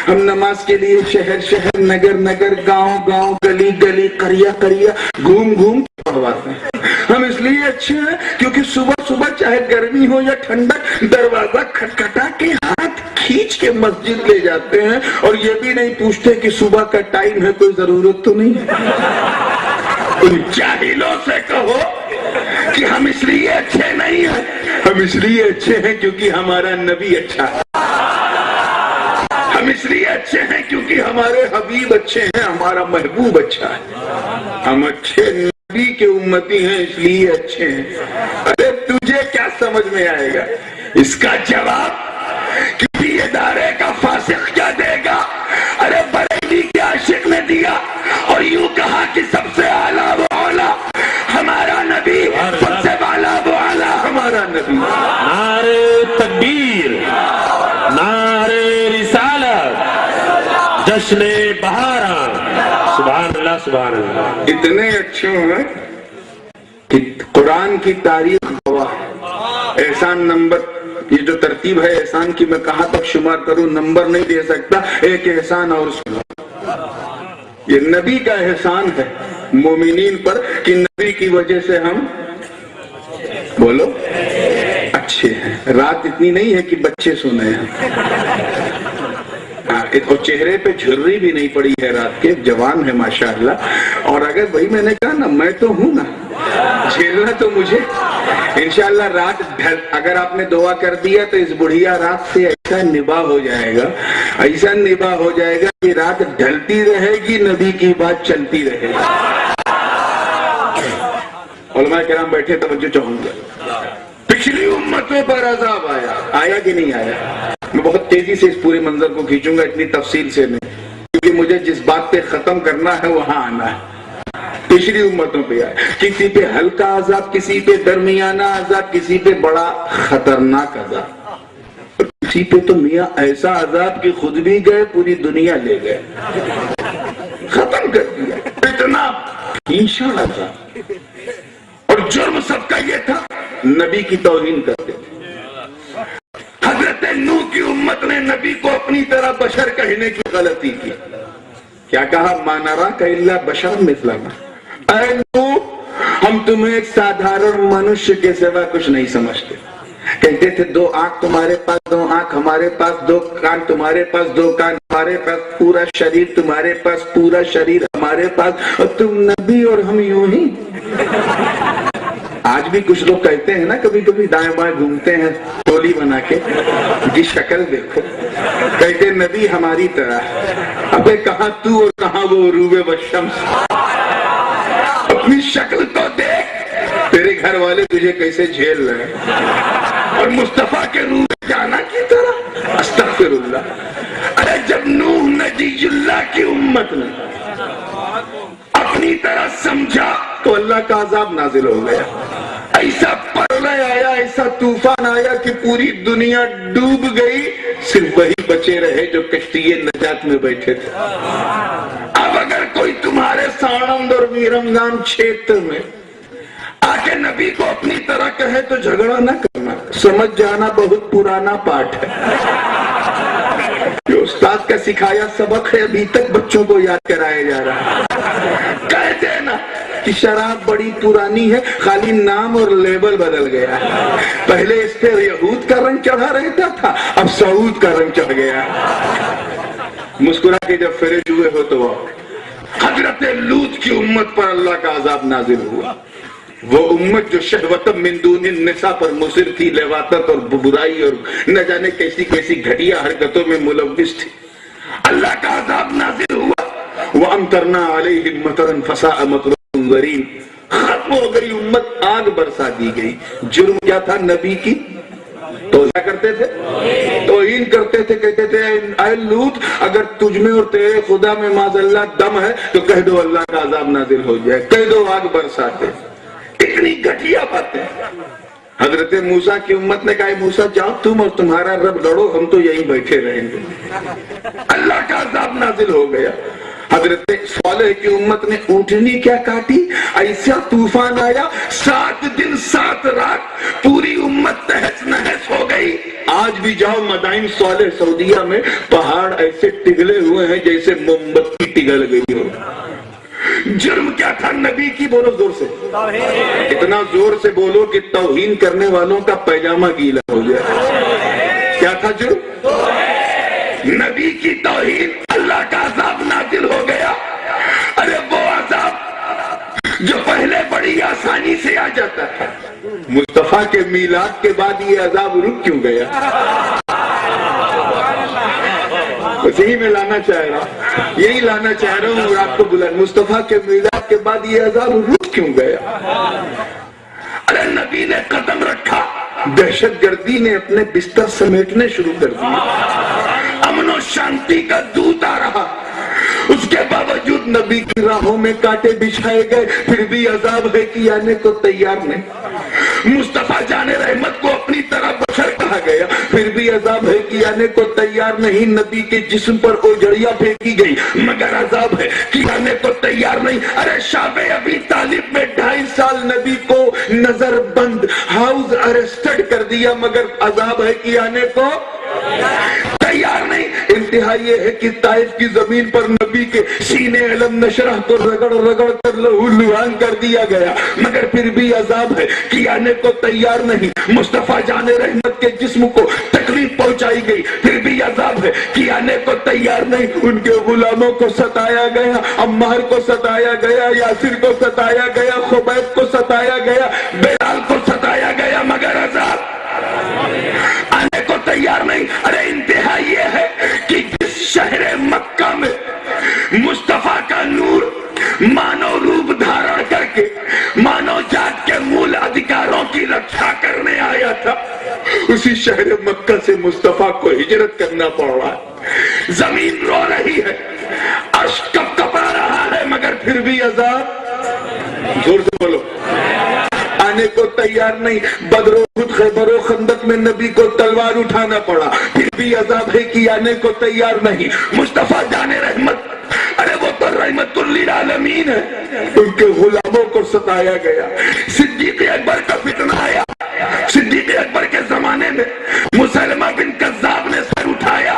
ہم نماز کے لیے شہر شہر, نگر نگر, گاؤں گاؤں, گلی گلی, قریہ قریہ گھوم گھوم پڑھواتے ہیں. ہم اس لیے اچھے ہیں کیونکہ صبح صبح چاہے گرمی ہو یا ٹھنڈک, دروازہ کھٹکھٹا کے ہاتھ کھینچ کے مسجد لے جاتے ہیں اور یہ بھی نہیں پوچھتے کہ صبح کا ٹائم ہے, کوئی ضرورت تو نہیں. ان جاہلوں سے کہو کہ ہم اس لیے اچھے نہیں ہیں, ہم اس لیے اچھے ہیں کیونکہ ہمارا نبی اچھا ہے. ہم اس لیے اچھے ہیں کیونکہ ہمارے حبیب اچھے ہیں, ہمارا محبوب اچھا ہے. ہم اچھے نبی کے امتی ہیں اس لیے اچھے ہیں. ارے تجھے کیا سمجھ میں آئے گا اس کا جواب؟ کسی ادارے کا فاسق کیا دے گا؟ ارے بریلی کے عاشق نے دیا اور یوں کہا کہ سب سے اعلیٰ و اعلیٰ ہمارا نبی, سب سے اعلیٰ و اعلیٰ ہمارا نبی. نعرہ تکبیر, نعرہ رسالت, جشن بہارا. سبحان اللہ, سبحان اللہ. اتنے اچھے ہیں کہ قرآن کی تاریخ گواہ ہے. احسان نمبر, یہ جو ترتیب ہے احسان کی, میں کہاں تک شمار کروں, نمبر نہیں دے سکتا. ایک احسان اور سنو, یہ نبی کا احسان ہے مومنین پر کہ نبی کی وجہ سے ہم, بولو, اچھے ہیں. رات اتنی نہیں ہے کہ بچے سنے ہیں, اور چہرے پہ جھرری بھی نہیں پڑی ہے رات کے, جوان ہے ماشاءاللہ. اور اگر وہی میں نے کہا نا, میں تو ہوں نا, جھیلنا تو مجھے. انشاءاللہ رات ڈھل, اگر آپ نے دعا کر دیا تو اس بڑھیا رات سے ایسا نباہ ہو جائے گا, ایسا نباہ ہو جائے گا کہ رات ڈھلتی رہے گی, نبی کی بات چلتی رہے گی. علماء کرام بیٹھے, توجہ چاہوں گا. پچھلی امتوں پر عذاب آیا کہ نہیں آیا؟ میں بہت تیزی سے اس پورے منظر کو کھینچوں گا, اتنی تفصیل سے نہیں, کیونکہ مجھے جس بات پہ ختم کرنا ہے وہاں آنا ہے. پچھلی امتوں پہ آئے, کسی پہ ہلکا عذاب, کسی پہ درمیانہ عذاب, کسی پہ بڑا خطرناک عذاب, کسی پہ تو میاں ایسا عذاب کہ خود بھی گئے, پوری دنیا لے گئے, ختم کر دیا. اتنا بھیشن عذاب. اور جرم سب کا یہ تھا, نبی کی توہین کرتے تھے. نبی کو اپنی طرح بشر کہنے کی غلطی کی. کیا کہا؟ ما نراک الا بشر مثلنا. اے نوح، ہم تمہیں ایک سادھارن منشیہ کے سوا کچھ نہیں سمجھتے. کہتے تھے دو آنکھ تمہارے پاس، دو آنکھ ہمارے پاس، دو کان تمہارے پاس، دو کان ہمارے پاس، پورا شریر تمہارے پاس، پورا شریر ہمارے پاس، اور تم نبی اور ہم یوں ہی. آج بھی کچھ لوگ کہتے ہیں نا، کبھی کبھی دائیں بائیں گھومتے ہیں ٹولی بنا کے، جی شکل دیکھو، کہتے نبی ہماری طرح. ابے کہاں تو اور کہاں وہ عروب والشمس؟ اپنی شکل تو دیکھ، تیرے گھر والے تجھے کیسے جھیل رہے ہیں. اور مصطفیٰ کے روح جانا کی طرح، استغفر اللہ. ارے جب نوح نجی اللہ کی امت نے اپنی طرح سمجھا تو اللہ کا عذاب نازل ہو گیا. ایسا پرلے آیا، ایسا طوفان آیا کہ پوری دنیا ڈوب گئی، صرف وہی بچے رہے جو کشتی نجات میں بیٹھے تھے. اب اگر کوئی تمہارے سانند اور ویرمگان چھیتر میں آ کے نبی کو اپنی طرح کہے تو جھگڑا نہ کرنا، سمجھ جانا بہت پرانا پاٹ ہے. جو استاد کا سکھایا سبق ہے ابھی تک بچوں کو یاد کرایا جا رہا ہے. کہہ دینا کہ شراب بڑی پرانی ہے، خالی نام اور لیبل بدل گیا. پہلے اس پہ یہود کا رنگ چڑھا رہتا تھا، اب سعود کا رنگ چڑھ گیا. مسکرا کے جب فرج ہوئے ہو تو حضرت لوط کی امت پر اللہ کا عذاب نازل ہوا. وہ امت جو شہوت من دون النساء پر مصر تھی، لواطت اور برائی اور نہ جانے کیسی کیسی گھٹیا حرکتوں میں ملوث تھی، اللہ کا عذاب نازل ہوا. وَأَمْطَرْنَا عَلَيْهِمْ مَطَرًا فَسَاءَ مَطْرُ الْمُنذَرِينَ. ختم ہو گئی امت، آگ برسا دی گئی. جرم کیا تھا نبی کی؟ تو کیا کرتے تھے؟ توہین کرتے تھے. کہتے تھے اے لوط، اگر تجھ میں اور تیرے خدا میں معاذ اللہ دم ہے تو کہہ دو اللہ کا عذاب نازل ہو جائے، کہہ دو آگ برساتے. اتنی گھٹیا باتیں. حضرت موسیٰ کی امت نے کہا موسیٰ جاؤ تم اور تمہارا رب لڑو، ہم تو یہیں بیٹھے رہیں گے. اللہ کا عذاب نازل ہو گیا. حضرت صالح کی امت نے اونٹنی کیا کاٹی، ایسا طوفان آیا، 7 دن 7 رات پوری امت تہس نہس ہو گئی. آج بھی جاؤ مدائن صالح سعودیہ میں، پہاڑ ایسے پگھلے ہوئے ہیں جیسے موم بتی پگھل گئی ہو. جرم کیا تھا نبی کی؟ بولو زور سے، اتنا زور سے بولو کہ توہین کرنے والوں کا پیجامہ گیلا ہو جائے. کیا تھا جرم؟ نبی کی توہین. اللہ کا عذاب نازل ہو گیا. ارے وہ عذاب جو پہلے بڑی آسانی سے آ جاتا تھا، مصطفیٰ کے میلاد کے بعد یہ عذاب رک کیوں گیا؟ یہی میں لانا چاہ رہا ہوں، یہی لانا چاہ رہا ہوں. اور آپ کو بلند مصطفیٰ کے میلاد کے بعد یہ عذاب رک کیوں گیا؟ ارے نبی نے قدم رکھا، دہشت گردی نے اپنے بستر سمیٹنے شروع کر دیے. امن و شانتی کا دودھ آ رہا، اس کے باوجود نبی کی راہوں میں کانٹے بچھائے گئے، پھر بھی عذاب ہے کہ آنے کو تیار نہیں. مصطفیٰ جان رحمت کو اپنی طرح بشر کہا گیا، پھر بھی عذاب ہے کہ آنے کو تیار نہیں. نبی کے جسم پر اوجڑیاں پھینکی گئی، مگر عذاب ہے کہ آنے کو تیار نہیں. ارے شاب ابی طالب میں 2.5 سال نبی کو نظر بند ہاؤس ارسٹڈ کر دیا، مگر عذاب ہے کہ آنے کو تیار نہیں. انتہا یہ ہے کہ طائف کی زمین پر نبی کے سینے علم نشرح کو رگڑ رگڑ کر لہو لہان کر دیا گیا، مگر پھر بھی عذاب ہے کہ آنے کو تیار نہیں. مصطفیٰ جان رحمت کے جسم کو تکلیف پہنچائی گئی، پھر بھی عذاب ہے کہ آنے کو تیار نہیں. ان کے غلاموں کو ستایا گیا، عمار کو ستایا گیا، یاسر کو ستایا گیا، خبیب کو ستایا گیا، بلال کو ستایا گیا، مگر عذاب آنے کو تیار نہیں. ارے انتہا یہ ہے کہ جس شہر مکہ میں مصطفیٰ کا نور مانو روپ دھارن کر کے مانو جات کے مول ادھیکاروں کی رکھا کرنے آیا تھا، اسی شہر مکہ سے مصطفیٰ کو ہجرت کرنا پڑ رہا ہے. زمین رو رہی ہے، عرش کپ کپا رہا ہے، مگر پھر بھی عذاب. زور سے بولو. آنے کو تیار نہیں. بدر و احد، خیبر و خندق میں نبی کو تلوار اٹھانا پڑا، پھر بھی عذاب ہے کہ آنے کو تیار نہیں. مصطفیٰ جان رحمت، ارے وہ تو رحمت للعالمین ہے، ان کے غلاموں کو ستایا گیا. صدیق اکبر کا فتنہ آیا. صدیق اکبر کے زمانے میں مسلمہ بن کذاب نے سر اٹھایا،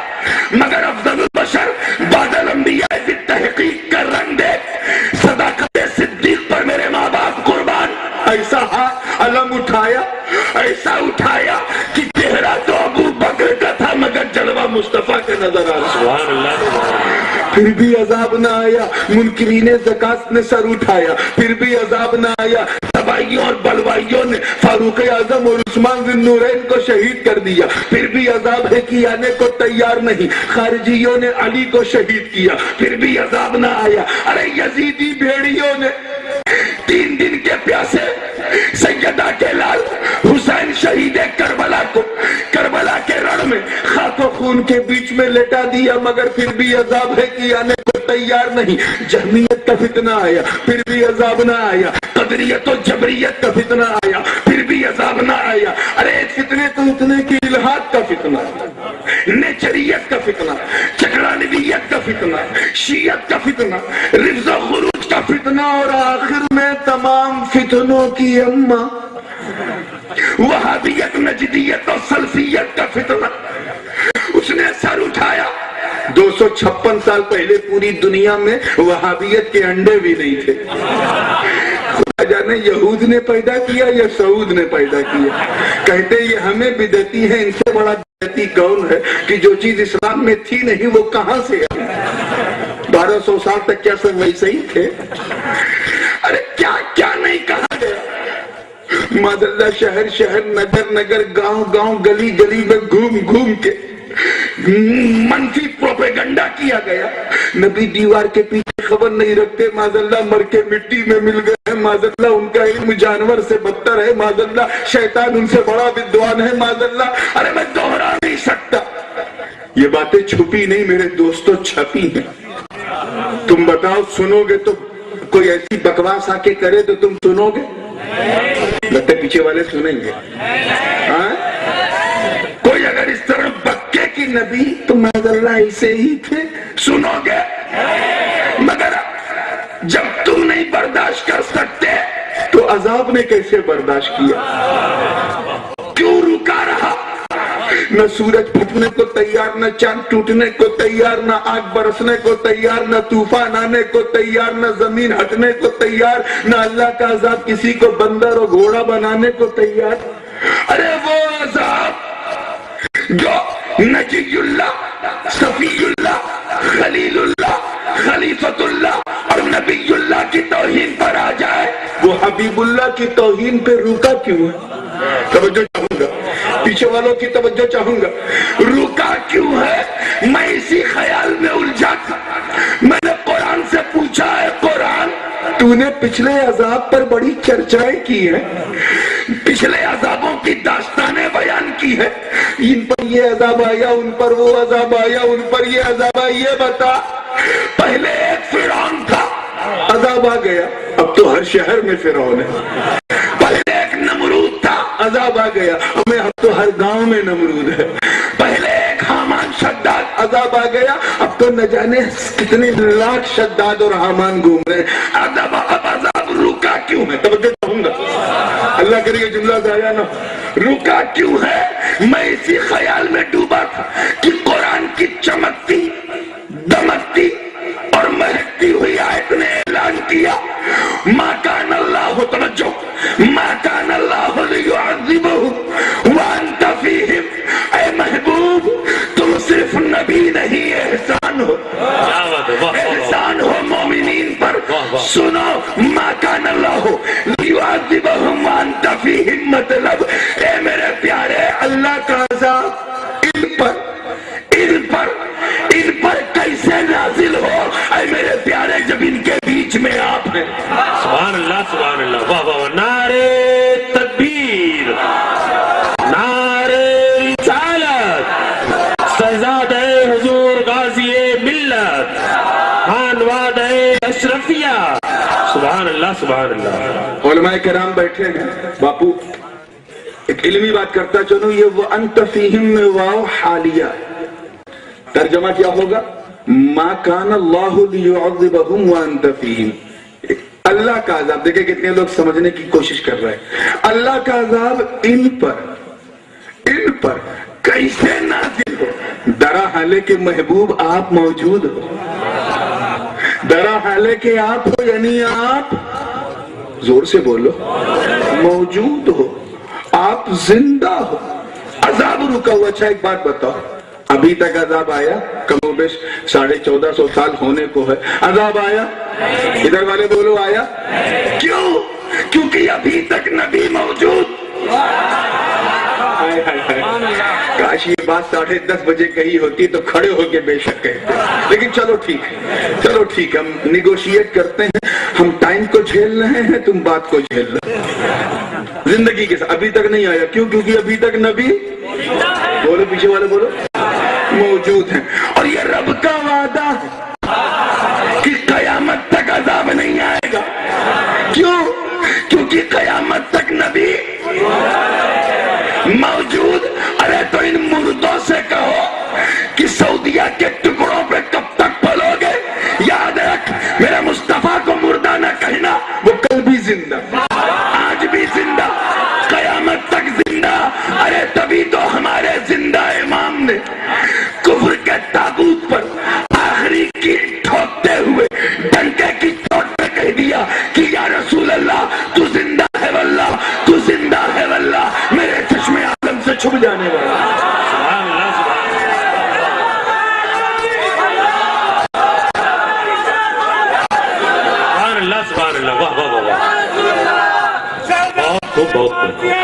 نظر آ رہا. سبحان اللہ سبحان اللہ. پھر بھی عذاب نہ آیا. منکرین زکات نے سر اٹھایا, پھر بھی عذاب نہ آیا. تباہیوں اور بلوائیوں نے فاروق اعظم اور عثمان ذی النورین کو شہید کر دیا, پھر بھی عذاب ہے کہ آنے کو تیار نہیں. خارجیوں نے علی کو شہید کیا, پھر بھی عذاب نہ آیا. ارے یزیدی بھیڑیوں نے 3 دن کے پیاسے سیدہ کے لال حسین شہید کربلا کو کربلا کے رڑ میں خاک و خون کے بیچ میں لٹا دیا, مگر پھر بھی عذاب ہے کہ آنے کو تیار نہیں. جہمیت کا فتنہ آیا, پھر بھی عذاب نہ آیا. قدریت و جبریت کا فتنہ آیا, پھر بھی عذاب نہ آیا. ارے فتنے تو اتنے کی الہاد کا فتنہ, نیچریت کا فتنہ, چکرانویت کا فتنہ, شیعت کا فتنہ, رفض و خروج کا فتنہ, اور آخر میں تمام فتنوں کی اماں وہابیت, نجدیت اور سلفیت کا فتنہ. اس نے سر اٹھایا. 256 سال پہلے پوری دنیا میں وہابیت کے انڈے بھی نہیں تھے. خدا جانے یہود نے پیدا کیا یا سعود نے پیدا کیا. کہتے یہ ہمیں بدعتی ہے, ان سے بڑا بدعتی کون ہے کہ جو چیز اسلام میں تھی نہیں وہ کہاں سے آئی. 1200 سال تک کیا سب ویسے ہی تھے؟ ارے کیا کیا نہیں کہا گیا. ماداللہ شہر شہر, نگر نگر, گاؤں گاؤں, گلی گلی میں گھوم گھوم کے منفی پروپیگنڈا کیا گیا. نبی دیوار کے پیچھے خبر نہیں رکھتے, ماداللہ مر کے مٹی میں مل گئے, ماداللہ ان کا علم جانور سے بدتر ہے, ماداللہ شیطان ان سے بڑا بدوان ہے, ماداللہ. ارے میں دوہرا نہیں سکتا, یہ باتیں چھپی نہیں میرے دوستوں, چھپی ہیں. تم بتاؤ سنو گے تو کوئی ایسی بکواس آ کے کرے تو تم سنو گے؟ لگتا ہے پیچھے والے سنیں گے. کوئی اگر اس طرح بکے کی نبی تو ماداللہ ایسے ہی تھے, سنو گے؟ مگر جب تم نہیں برداشت کر سکتے تو عذاب نے کیسے برداشت کیا؟ کیوں رکا رہا؟ نہ سورج پھٹنے کو تیار, نہ چاند ٹوٹنے کو تیار, نہ آگ برسنے کو تیار, نہ طوفان آنے کو تیار, نہ زمین ہٹنے کو تیار, نہ اللہ کا عذاب کسی کو بندر اور گھوڑا بنانے کو تیار. ارے وہ عذاب جو نجی اللہ, صفی اللہ, خلیل اللہ, خلیفت اللہ اور نبی اللہ کی توہین پر آ جائے, وہ حبیب اللہ کی توہین پہ رکا کیوں ہے؟ توجہ چاہوں گا, پیچھے والوں کی توجہ چاہوں گا. رکا کیوں ہے؟ میں اسی خیال میں الجھا تھا. میں نے قرآن سے پوچھا ہے, قرآن تو نے پچھلے عذاب پر بڑی چرچائیں کی ہیں, پچھلے عذابوں کی داستانیں بیان کی ہے, ان پر یہ عذاب آیا, ان پر وہ عذاب آیا, ان پر یہ عذاب آیا. یہ بتا, پہلے ایک فرعون تھا, عذاب آ گیا, اب تو ہر شہر میں فرعون ہے. پہلے ایک نمرود تھا, عذاب آ گیا, ہمیں اب تو ہر گاؤں میں نمرود ہے. پہلے ایک حامان شداد, عذاب آ گیا, اب تو نہ جانے کتنے لاکھ شداد اور حامان گھوم رہے. اب عذاب رکا کیوں ہے؟ توجہ چاہوں گا, اللہ کرے یہ جملہ ضائع نہ. رکا کیوں ہے؟ میں اسی خیال میں ڈوبا تھا کہ قرآن کی چمکتی, دمکتی اور مہکتی ہوئی آیت نے اعلان کیا, ما کان اللہ, توجہ, ما کان اللہ لیعذبہم وانت فیہم. اے محبوب تم صرف نبی نہیں, احسان ہو, احسان ہو مومنین پر. سنو, ما کان اللہ لیعذبہم وانت فیہم, مطلب اے میرے پیارے اللہ کا عذاب ان پر کیسے نازل ہو اے میرے پیارے جب ان کے بیچ میں آپ ہیں. سبحان اللہ سبحان اللہ, واہ واہ. نعرے تکبیر, نعرے رسالت, شہزادہ حضور غازی ملت, خانواد اشرفیہ. سبحان اللہ سبحان اللہ. علماء کرام بیٹھے ہیں. باپو ایک علمی بات کرتا چلوں, یہ وَأَنْتَ فِيهِمْ میں واو حالیہ, ترجمہ کیا ہوگا؟ ما کان اللہ لیعذبہم وانت فیہم. اللہ کا عذاب, دیکھیں کتنے لوگ سمجھنے کی کوشش کر رہے ہیں. اللہ کا عذاب ان پر کیسے نازل ہو؟ درا حالے کہ محبوب آپ موجود ہو, درا حالے کہ آپ ہو, یعنی آپ زور سے بولو, موجود ہو, آپ زندہ ہو, عذاب رکا ہوا. اچھا ایک بات بتاؤ, ابھی تک عذاب آیا؟ کم و بیش 1450 سال ہونے کو ہے، عذاب آیا؟ ادھر والے بولو آیا؟ کیوں؟ کیونکہ ابھی تک نبی موجود۔ کاش یہ بات 10:30 بجے کہی ہوتی تو کھڑے ہو کے بے شک کہتے، لیکن چلو ٹھیک ہے، چلو ٹھیک ہے، ہم نیگوشیٹ کرتے ہیں، ہم ٹائم کو جھیل رہے ہیں، تم بات کو جھیل رہے ہیں زندگی کے ساتھ۔ ابھی تک نہیں آیا، کیوں؟ کیونکہ ابھی تک نبی، بولو پیچھے والے بولو، موجود ہیں۔ اور یہ رب کا وعدہ کہ قیامت تک عذاب نہیں آئے گا، کیوں؟ کیونکہ قیامت تک نبی موجود۔ ارے تو ان مردوں سے کہو کہ سعودیہ کے ٹکڑوں پہ کب تک پلو گے؟ یاد رکھ، میرے مصطفیٰ کو مردہ نہ کہنا، وہ کل بھی زندہ، آج بھی زندہ، قیامت تک زندہ۔ ارے تبھی تو ہمارے زندہ امام نے کفر کے تابوت پر آخری کیل ٹھوکتے ہوئے ڈنکے کی چوٹ پہ کہہ دیا کہ یا رسول اللہ تو زندہ ہے واللہ، تو زندہ ہے واللہ، میرے چشمے عالم سے چھپ جانے والا۔ سبحان اللہ سبحان اللہ، واہ واہ واہ، بہت خوب بہت خوب۔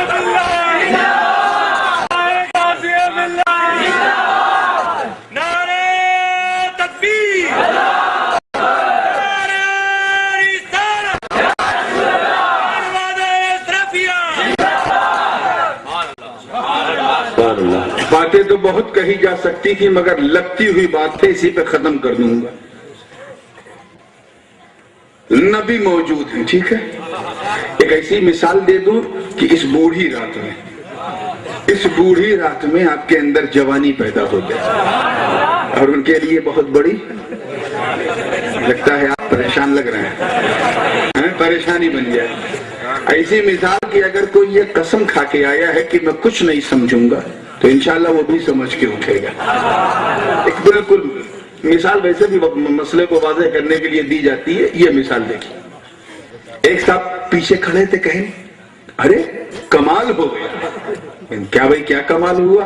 باتیں تو بہت کہی جا سکتی تھی، مگر لگتی ہوئی بات ہے، اسی پہ ختم کر دوں گا۔ نبی موجود ہیں، ٹھیک ہے؟ ایک ایسی مثال دے دوں کہ اس بوڑھی رات میں آپ کے اندر جوانی پیدا ہو جائے، اور ان کے لیے بہت بڑی، لگتا ہے آپ پریشان لگ رہے ہیں، پریشانی بن جائے۔ ایسی مثال کہ اگر کوئی یہ قسم کھا کے آیا ہے کہ میں کچھ نہیں سمجھوں گا تو انشاءاللہ وہ بھی سمجھ کے اٹھے گا۔ ایک بالکل مثال ویسے بھی مسئلے کو واضح کرنے کے لیے دی جاتی ہے، یہ مثال دیکھیں۔ ایک صاحب پیچھے کھڑے تھے، کہیں ارے کمال ہو گیا۔ کیا بھائی کیا کمال ہوا؟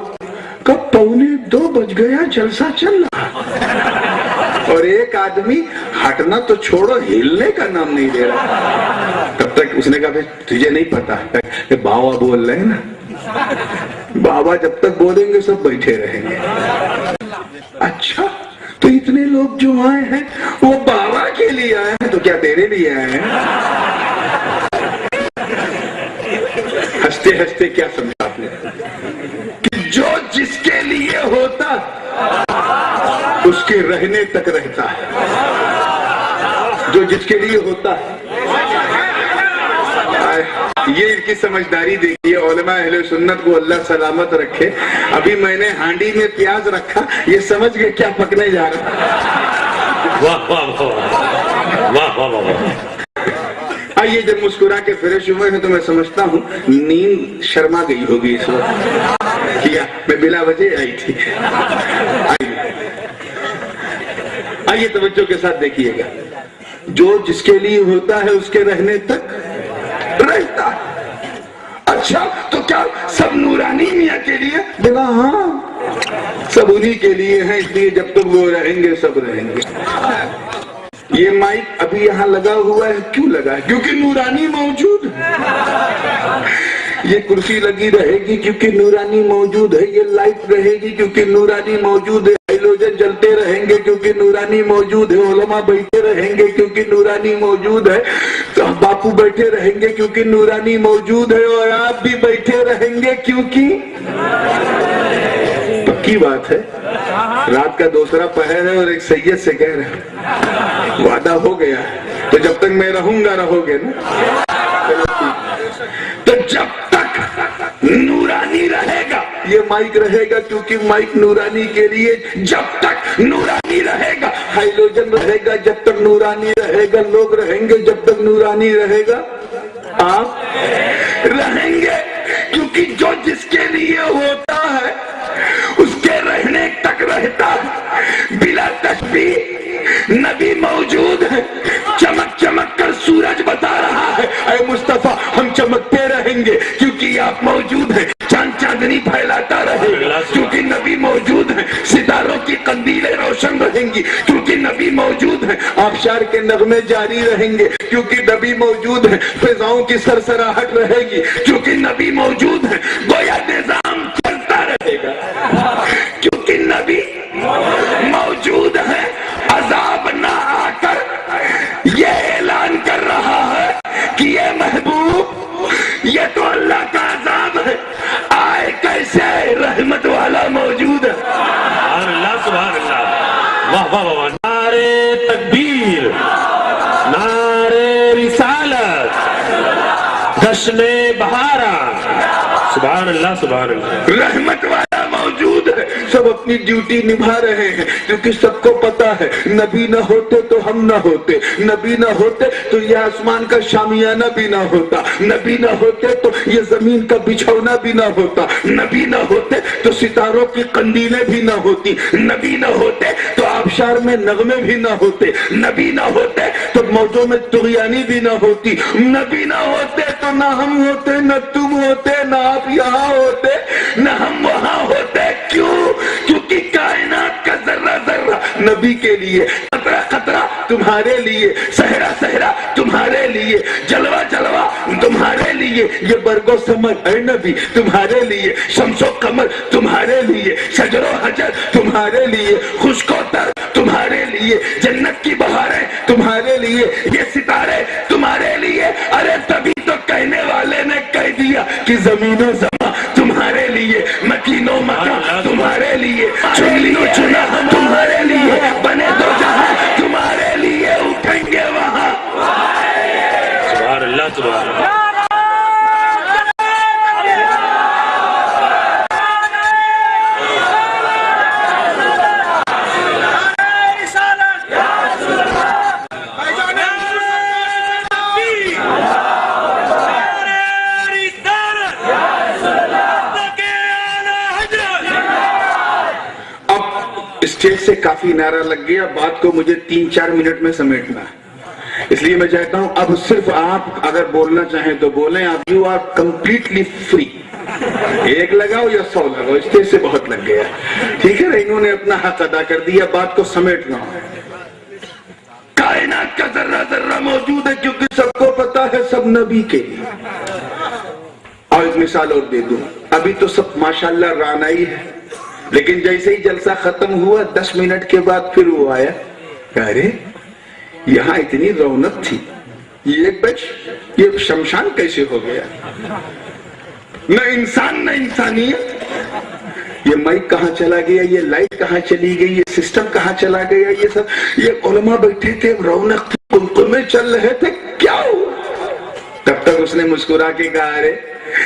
کب 1:45 بج گیا، جلسہ چل رہا، اور ایک آدمی ہٹنا تو چھوڑو ہلنے کا نام نہیں لے رہا۔ تب تک اس نے کہا تجھے نہیں پتا کہ بابا بول رہے ہیں نا، بابا جب تک بولیں گے سب بیٹھے رہیں گے۔ اچھا تو اتنے لوگ جو آئے ہیں وہ بابا کے لیے آئے ہیں، تو کیا تیرے لیے آئے ہیں؟ ہنستے ہنستے کیا سمجھا آپ نے؟ کہ جو جس کے لیے ہوتا اس کے رہنے تک رہتا ہے، جو جس کے لیے ہوتا ہے۔ یہ ان کی سمجھداری دیکھیے، علماء اہل سنت کو اللہ سلامت رکھے۔ ابھی میں نے ہانڈی میں پیاز رکھا، یہ سمجھ گئے کیا پکنے جا رہا۔ واہ واہ واہ واہ واہ۔ آئیے جب مسکرا کے فریش ہوئے ہیں تو میں سمجھتا ہوں نیند شرما گئی ہوگی اس وقت، کیا میں بلا وجہ آئی تھی۔ آئیے توجہ کے ساتھ دیکھیے گا، جو جس کے لیے ہوتا ہے اس کے رہنے تک رہتا ہے۔ اچھا تو کیا سب نورانی میاں کے لیے؟ بلا ہاں، سب انہی کے لیے ہیں، اس لیے جب تک وہ رہیں گے سب رہیں گے۔ یہ مائک ابھی یہاں لگا ہوا ہے، کیوں لگا ہے؟ کیونکہ نورانی موجود ہے۔ یہ کرسی لگی رہے گی کیونکہ نورانی موجود ہے، یہ لائٹ رہے گی کیونکہ نورانی موجود ہے، ہیلوجن جلتے رہیں گے کیونکہ نورانی موجود ہے، علماء بیٹھے رہیں گے کیونکہ نورانی موجود ہے، باپو بیٹھے رہیں گے کیونکہ نورانی موجود ہے، اور آپ بھی بیٹھے رہیں گے کیونکہ پکی بات ہے۔ رات کا دوسرا پہر ہے اور ایک سید سے کہہ رہے ہیں وعدہ ہو گیا ہے، تو جب تک میں رہوں گا رہو گے نا؟ تو جب تک نورانی رہے گا، یہ مائک رہے گا کیونکہ مائک نورانی کے لیے، جب تک نورانی رہے گا، ہائیلوجن رہے گا جب تک نورانی رہے گا، لوگ رہیں گے جب تک نورانی رہے گا، آپ رہیں گے، کیونکہ جو جس کے لیے ہوتا ہے اس کے رہنے تک رہتا ہے۔ بلا تشبیہ نبی موجود ہے، چمک چمک کر سورج بتا رہا ہے اے مصطفیٰ ہم چمکتے رہیں گے کیونکہ آپ موجود ہیں، چاند چاندنی پھیلاتا رہے گا کیونکہ نبی موجود ہے۔ رہیں گی کیونکہ نبی موجود ہے، آبشار کے نغمے جاری رہیں گے کیونکہ نبی موجود ہے، فضاؤں کی سرسراہٹ رہے گی کیونکہ نبی موجود ہے، گویا نظام چلتا رہے گا کیونکہ نبی موجود ہے۔ عذاب نہ آ کر یہ اعلان کر رہا ہے کہ یہ محبوب یہ تو اللہ کا عذاب ہے، آئے کیسے؟ رحمت والا موجود ہے۔ سبحان اللہ سبحان اللہ، واہ واہ واہ، نعرے تکبیر، نعرے رسالت، جشن بہارا، سبحان اللہ سبحان اللہ۔ رحمت والا موجود ہے، سب اپنی ڈیوٹی نبھا رہے ہیں کیونکہ سب کو پتا ہے نبی نہ ہوتے تو ہم نہ ہوتے، نبی نہ ہوتے تو یہ آسمان کا شامیانہ بھی نہ ہوتا، نبی نہ ہوتے تو یہ زمین کا بچھونا بھی نہ ہوتا، نبی نہ ہوتے تو ستاروں کی قندیلیں بھی نہ ہوتی، نبی نہ ہوتے تو آبشار میں نغمے بھی نہ ہوتے، نبی نہ ہوتے تو موجوں میں طغیانی بھی نہ ہوتی، نبی نہ ہوتے تو نہ ہم ہوتے، نہ تم ہوتے، نہ آپ یہاں ہوتے، نہ ہم وہاں ہوتے۔ کیوں؟ کیونکہ کائنات کا ذرہ ذرہ نبی کے لیے، قطرہ قطرہ تمہارے لیے، صحرا صحرا تمہارے لیے، جلوہ جلوہ تمہارے لیے، یہ برگ و ثمر اے نبی تمہارے لیے، شمس و قمر تمہارے لیے، شجر و حجر تمہارے لیے، خشک و تر تمہارے لیے، جنت کی بہاریں تمہارے لیے، یہ ستارے تمہارے لیے۔ ارے تبھی تو کہنے والے نے کہہ دیا کہ زمین و زمان تمہارے لیے، مکین و مکان تمہارے لیے، چنی و چنا تمہارے لیے، بنے دو جہاں تمہارے لیے، اٹھیں گے وہاں۔ سبحان اللہ سبحان اللہ۔ اسٹیج سے کافی نعرہ لگ گیا، بات کو مجھے 3-4 منٹ میں سمیٹنا ہے، اس لیے میں چاہتا ہوں اب صرف آپ اگر بولنا چاہیں تو بولیں، آپ یو آر کمپلیٹلی فری، ایک لگاؤ یا 100 لگاؤ، اسٹیج سے بہت لگ گیا، ٹھیک ہے نا؟ انہوں نے اپنا حق ادا کر دیا، بات کو سمیٹنا ہو۔ کائنات کا ذرہ ذرہ موجود ہے کیونکہ سب کو پتا ہے سب نبی کے لیے۔ اور ایک مثال اور دے دوں، ابھی تو سب ماشاءاللہ رانائی ہے، لیکن جیسے ہی جلسہ ختم ہوا 10 منٹ کے بعد پھر وہ آیا، ارے یہاں اتنی رونق تھی، یہ شمشان کیسے ہو گیا؟ نہ انسان نہ انسانیت، یہ مائک کہاں چلا گیا، یہ لائٹ کہاں چلی گئی، یہ سسٹم کہاں چلا گیا، یہ سب، یہ علماء بیٹھے تھے، رونق تھی، قلقلے چل رہے تھے، کیا ہوا؟ تب تک اس نے مسکرا کے کہا، ارے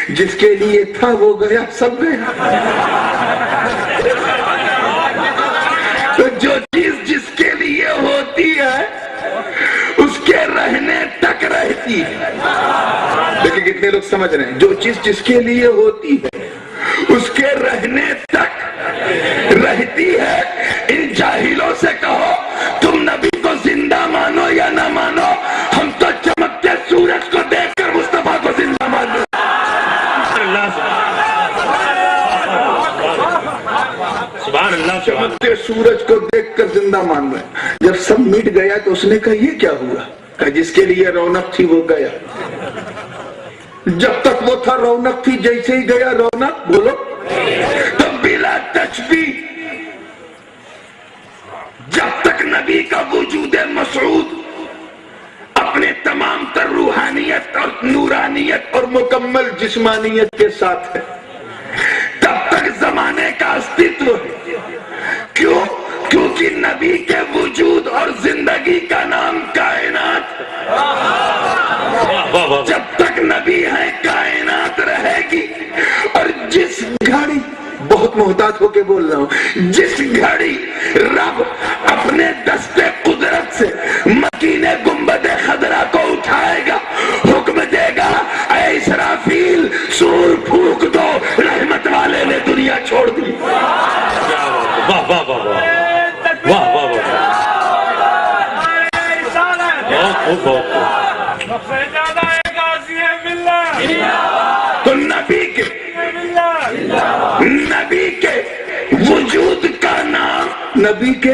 جس کے لیے تھا وہ گیا، سب گیا۔ تو جو چیز جس کے لیے ہوتی ہے اس کے رہنے تک رہتی ہے، لیکن کتنے لوگ سمجھ رہے ہیں؟ جو چیز جس کے لیے ہوتی ہے اس کے رہنے تک رہتی ہے۔ ان جاہلوں سے کہو تم نبی کو زندہ مانو یا نہ مانو، ہم تو چمکتے سورج کو دیکھ کر مصطفیٰ کو زندہ مانو۔ سبحان اللہ چمکتے سورج کو دیکھ کر زندہ مان رہے ہیں۔ جب سب مٹ گیا تو اس نے کہا یہ کیا ہوا؟ کہا جس کے لیے رونق تھی وہ گیا، جب تک وہ تھا رونق تھی، جیسے ہی گیا رونق، بولو تو بلا تشبیہ، جب تک نبی کا وجود مسعود اپنے تمام تر روحانیت اور نورانیت اور مکمل جسمانیت کے ساتھ ہے، تب تک زمانے کا استتو ہے۔ کیوں؟ کیونکہ نبی کے وجود اور زندگی کا نام کائنات ہے۔ جب تک نبی ہے کائنات رہے گی، اور جس گھڑی، بہت محتاط ہو کے بول رہا ہوں، جس گھڑی رب اپنے دستے قدرت سے مکین گنبد خضرا کو اٹھائے گا، حکم دے گا اے اسرافیل سور پھونک دو، رحمت والے نے دنیا چھوڑ دی۔ واہ واہ واہ واہ واہ واہ تو نبی کے وجود کا نام، نبی کے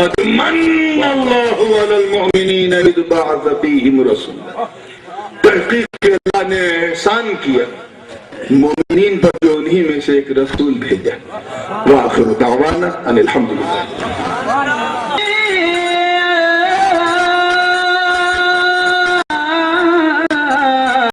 لقد من اللہ علی المؤمنین اذ بعث فیہم رسولا، تحقیق کہ اللہ نے احسان کیا مومنین پر جو انہی میں سے ایک رسول بھیجا۔ وآخر دعوانا ان الحمدللہ۔